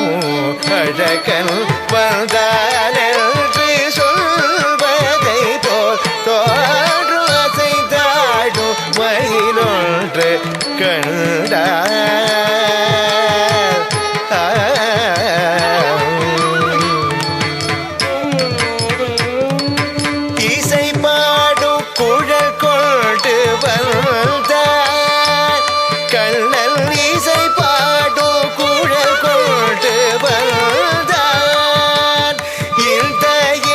அழகன் வந்தானென்று சொல்வதை போல் தோன்றும். அசைந்தாடும் மயிலொன்று கண்டால் இசை பாடும் குழல் கொண்டு வந்தார் கண்ணன். இசை பாடும் குழல் கொண்டு வந்தார். இந்த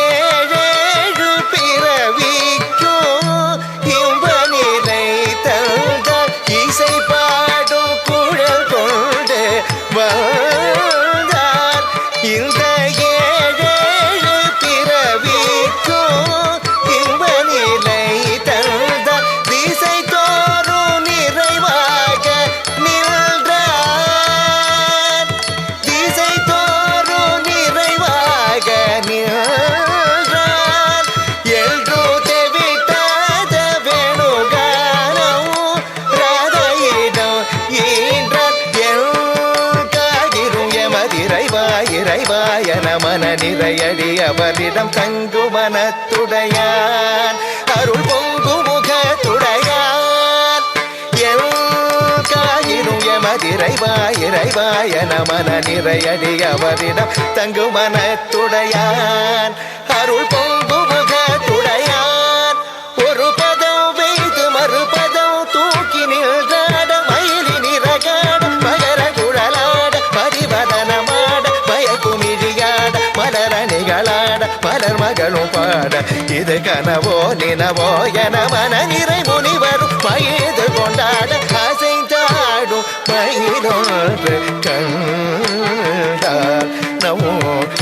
ஏழேழு பிறவிக்கும் இன்ப நிலை தந்தார். இசை பாடும் குழல் கொண்டு வந்தார். இந்த ஏழேழு பிறவிக்கும் இன்ப நிலை தந்தார். திசை தோறும் நிறைவாக நின்றார். திசை தோறும் நிறைவாக நின்றார். எல்று தெவிட்டாத வேணுகானம் ராதையிடம் ஈன்றார். எல்காகிரும் எமதிரைவாயிரைவாய நமன நிறையடி அவரிடம் தங்கு மனத்துடையான். அருள் பொங்கு முகத்துடையான். எல்காகிரும் எமதிரைவாயிரைவாய நமன நிறையடி அவரிடம் தங்கு மனத்துடையான். அருள் பொங்கு முகத்துடையான். ஒரு பதம் வைத்து மறுபதம் தூக்கி நின்றாட மயிலி நிறகாட மகர குழலாட பரிவதனமாட மயக்குமிழியாட மலரணிகளாட மலர் மகளும் பாட. இது கனவோ நினவோ என மன நிறை முனிவரும் மயிது கொண்டாட. அசைந்தாடும் மயிலொன்று கண்டால் நமோ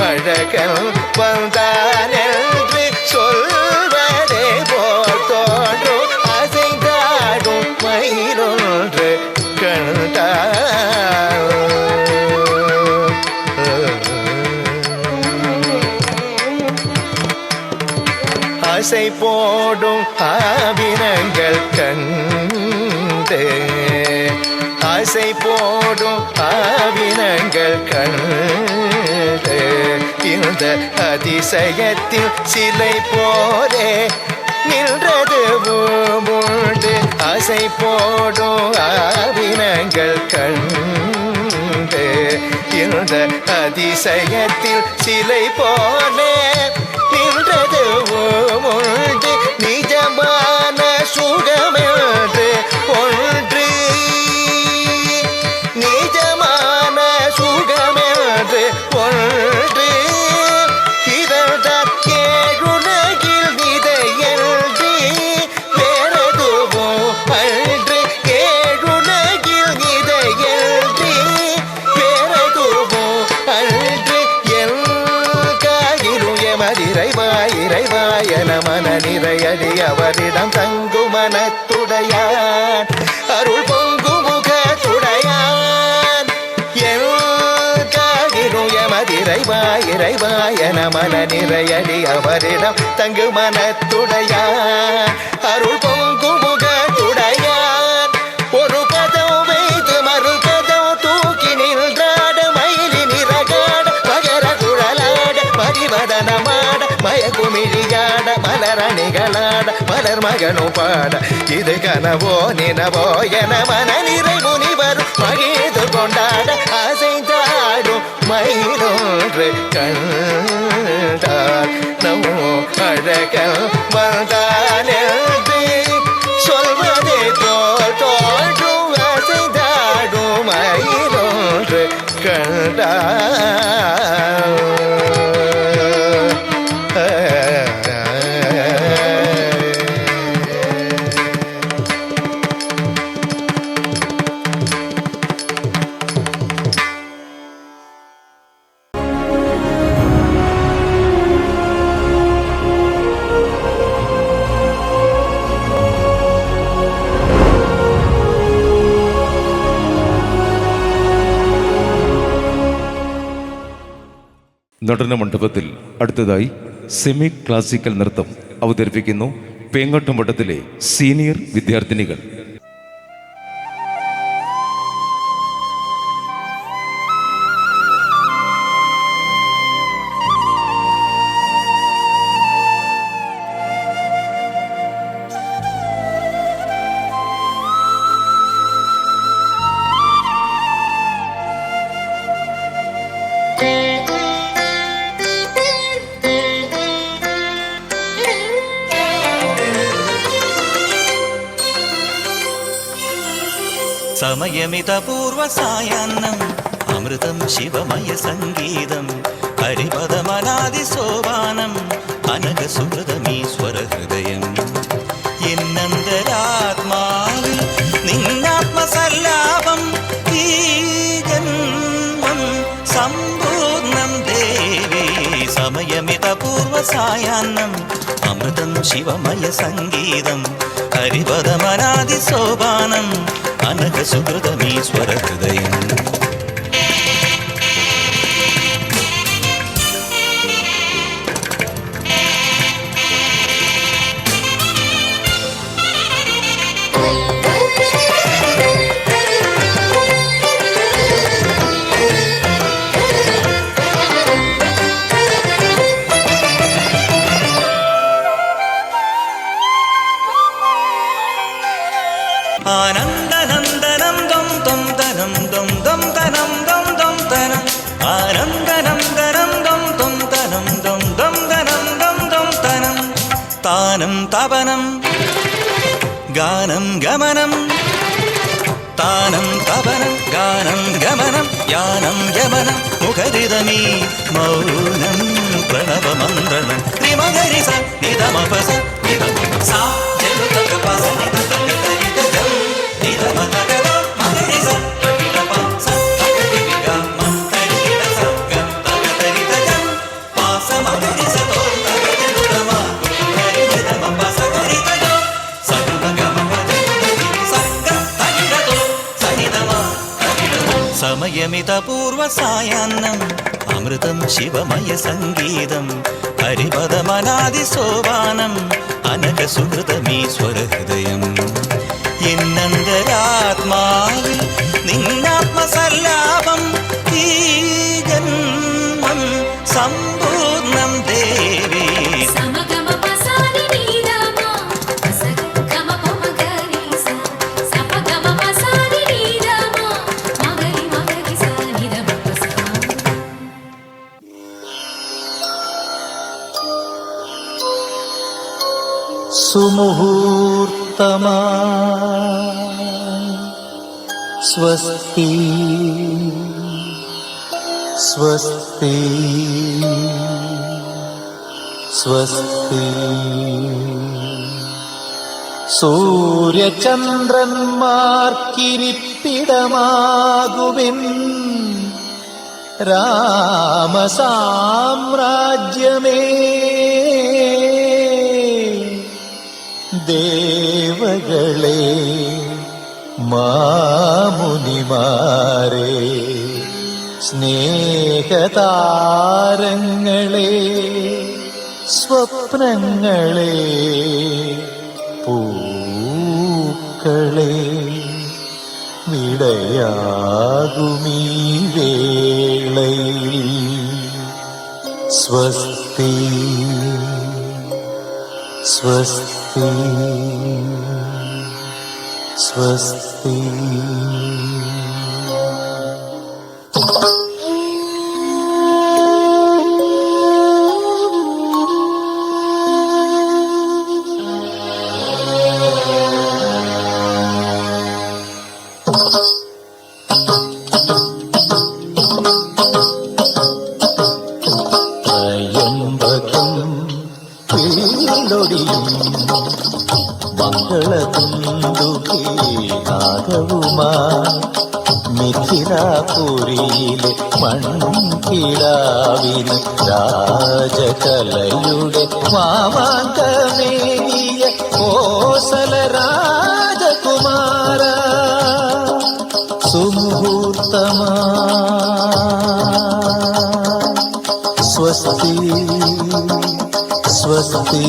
அழகன் வந்தானென்று சொல்வதே போல் தோன்றும். அசைந்தாடும் மயிலொன்று கண்டால் ஆசை போடும் ஆவினங்கள் கண்டு. ஆசை போடும் ஆவினங்கள் கண்டு. இந்த அதிசயத்தில் சிலை போலே நின்றது உண்டு. ஆசை போடும் ஆவினங்கள் கண்டு. இந்த அதிசயத்தில் சிலை போலே நின்றது உண்டு. நிஜமான சுகமென்று ஒன்று. நிஜமான சுகமென்று ஒன்று. இதழ்தான் ஏழுலகில் நிதையன்றி வேறெதுவும் அன்று. ஏழுலகில் நிதையன்றி வேறெதுவும் அன்று. என் காகிலும் எமதிரைவாய் இறைவாயன மன நிறையடி அவரிடம் தங்கு மனத்துடையான் அருள் பொங்கு முகத்துடையான் எங்காகிலும் எமதிரைவாய் இறைவாயன மன நிறையடி அவரிடம் தங்கு மனத்துடையான் அருள் பொங்கு முகத்துடையான் ஒரு பதம் வைத்து மறு பதம் தூக்கி நின்றாட மயிலி நிறகாட மகர குழலாட மதிவதனமாட மயக்குமிழியாட மலரணிகளாட மலர் மகனும் பாட இது கனவோ நினவோ என மன நிறை முனிவரும் மகிழ்ந்து கொண்டாட அசைந்தாடும் மயிலொன்று கண்டார் நமோ அழகல் வந்தானே சொல்வதே தோல் தோன்றும் அசைந்தாடும் மயிலொன்று നടന മണ്ഡപത്തിൽ അടുത്തതായി സെമി ക്ലാസിക്കൽ നൃത്തം അവതരിപ്പിക്കുന്നു പേങ്ങോട്ട് മഠത്തിലെ സീനിയർ വിദ്യാർത്ഥിനികൾ. സമയമിതപൂർവസായാന്നം അമൃതം ശിവമയ സംഗീതം ഹരിപദമനാദി സോപാനം അനഘസുഹൃതമീശ്വര ഹൃദയം എന്നന്തരാത്മാവിൽ നിന്നാത്മസല്ലാപം ഈ ജന്മം സമ്പൂർണം ദേവി. സമയമിതപൂർവസായാന്നം അമൃതം ശിവമയ സംഗീതം ഹരിപദമനാദി സോപാനം അനഘസുഹൃതമീശ്വര ഹൃദയം. ആനന്ദനന്ദനം ദം ദം തനം ദം ദം തനം ദം ദം തനം ആനന്ദനന്ദനം ദം ദം തനം ദം ദം തനം ദം ദം തനം താനം തപനം ഗാനം ഗമനം താനം തപനം ഗാനം ഗമനം യാനം യമനം മുഖരിതമീ മൗനം പ്രണവമന്ത്രണം ത്രിമഗരി സ നിധമപസ നിധമപസ ജലുതകപസ സമയമിതപൂർവസായാന്നം അമൃതം ശിവമയ സംഗീതം ഹരിപദമനാദി സോപാനം അനഘസുഹൃതമീശ്വര ഹൃദയം എന്നന്തരാത്മാവിൽ നിന്നാത്മസല്ലാപം ഈ ജന്മം സമ്പൂർണം ദേവി. സുമുഹൂർത്തമാ സ്വസ്തി സ്വസ്തി സ്വസ്തി. സൂര്യചന്ദ്രന്മാർക്കിരിപ്പിടമാകുവിൻ രാമസാമ്രാജ്യമേ ദേവകളെ മാമുനിമാരെ സ്നേഹതാരങ്ങളെ സ്വപ്നങ്ങളെ പൂക്കളെ വിടയാകുമീ വേളയിൽ സ്വസ്തി സ്വസ്തി സ്വസ്തി. മിഥിലാപുരിയിലെ മൺകിടാവിന് രാജകലയുടെ മാമാങ്കമേകിയ കോസല രാജകുമാര സുമുഹൂർത്തമാ സ്വസ്തി സ്വസ്തി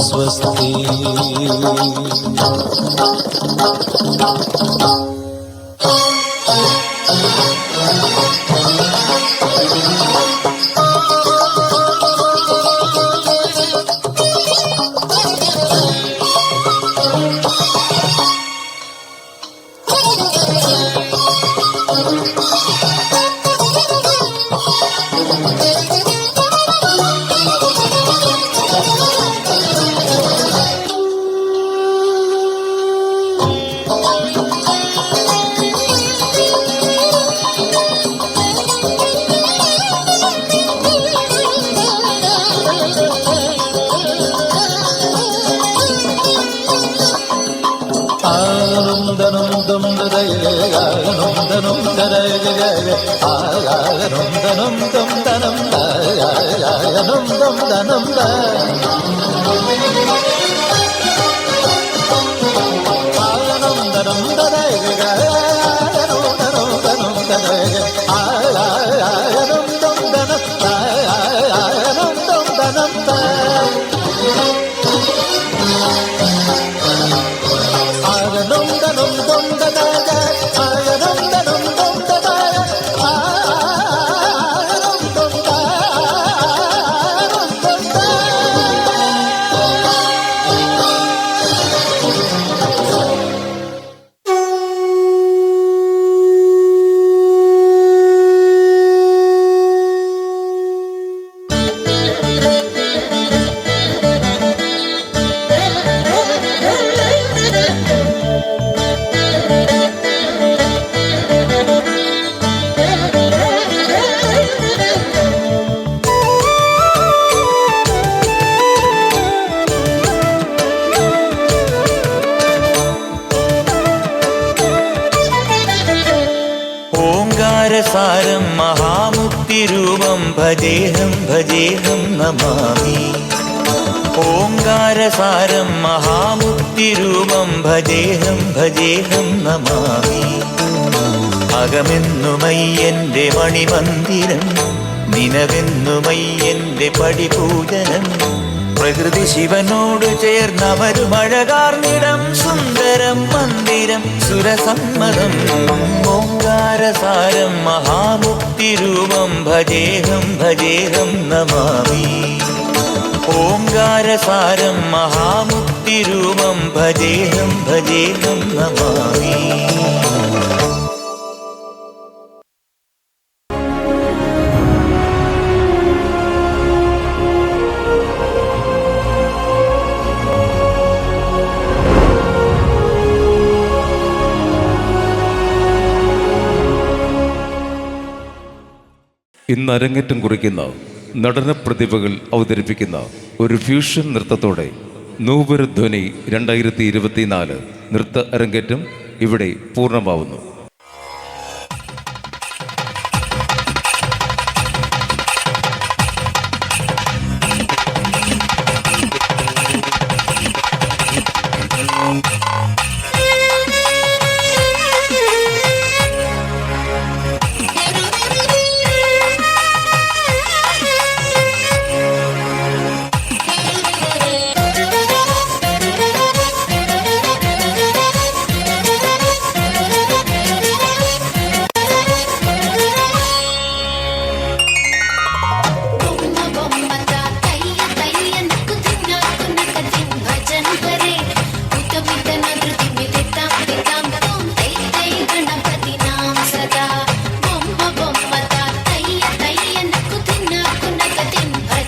സ്വസ്തി. ഓംകാരസാരം മഹാമുക്തിരൂപം ഭജേഹം ഭജേഹം നമാമി. ഓംകാരസാരം മഹാമുക്തിരൂപം ഭജേഹം ഭജേഹം നമാമി. അകമെന്നുമയ്യന്റെ മണിമന്ദിരം നിനവെന്നുമയ്യന്റെ പടിപൂജനം. പ്രകൃതി ശിവനോട് ചേർന്നവരുമഴകാർന്നിടം സുന്ദരം മന്ദിരം സുരസമ്മതം. ഓംകാരസാരം മഹാമുക്തിരൂപം ഭജേഹം ഭജേഹം നമാമി. ഓംകാരസാരം മഹാമുക്തിരൂപം ഭജേഹം ഭജേഹം നമാമി. ഇന്ന് അരങ്ങേറ്റം കുറിക്കുന്ന നടന പ്രതിഭകൾ അവതരിപ്പിക്കുന്ന ഒരു ഫ്യൂഷൻ നൃത്തത്തോടെ നൂപുരധ്വനി 2024 നൃത്ത അരങ്ങേറ്റം ഇവിടെ പൂർണ്ണമാവുന്നു.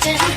Thank you.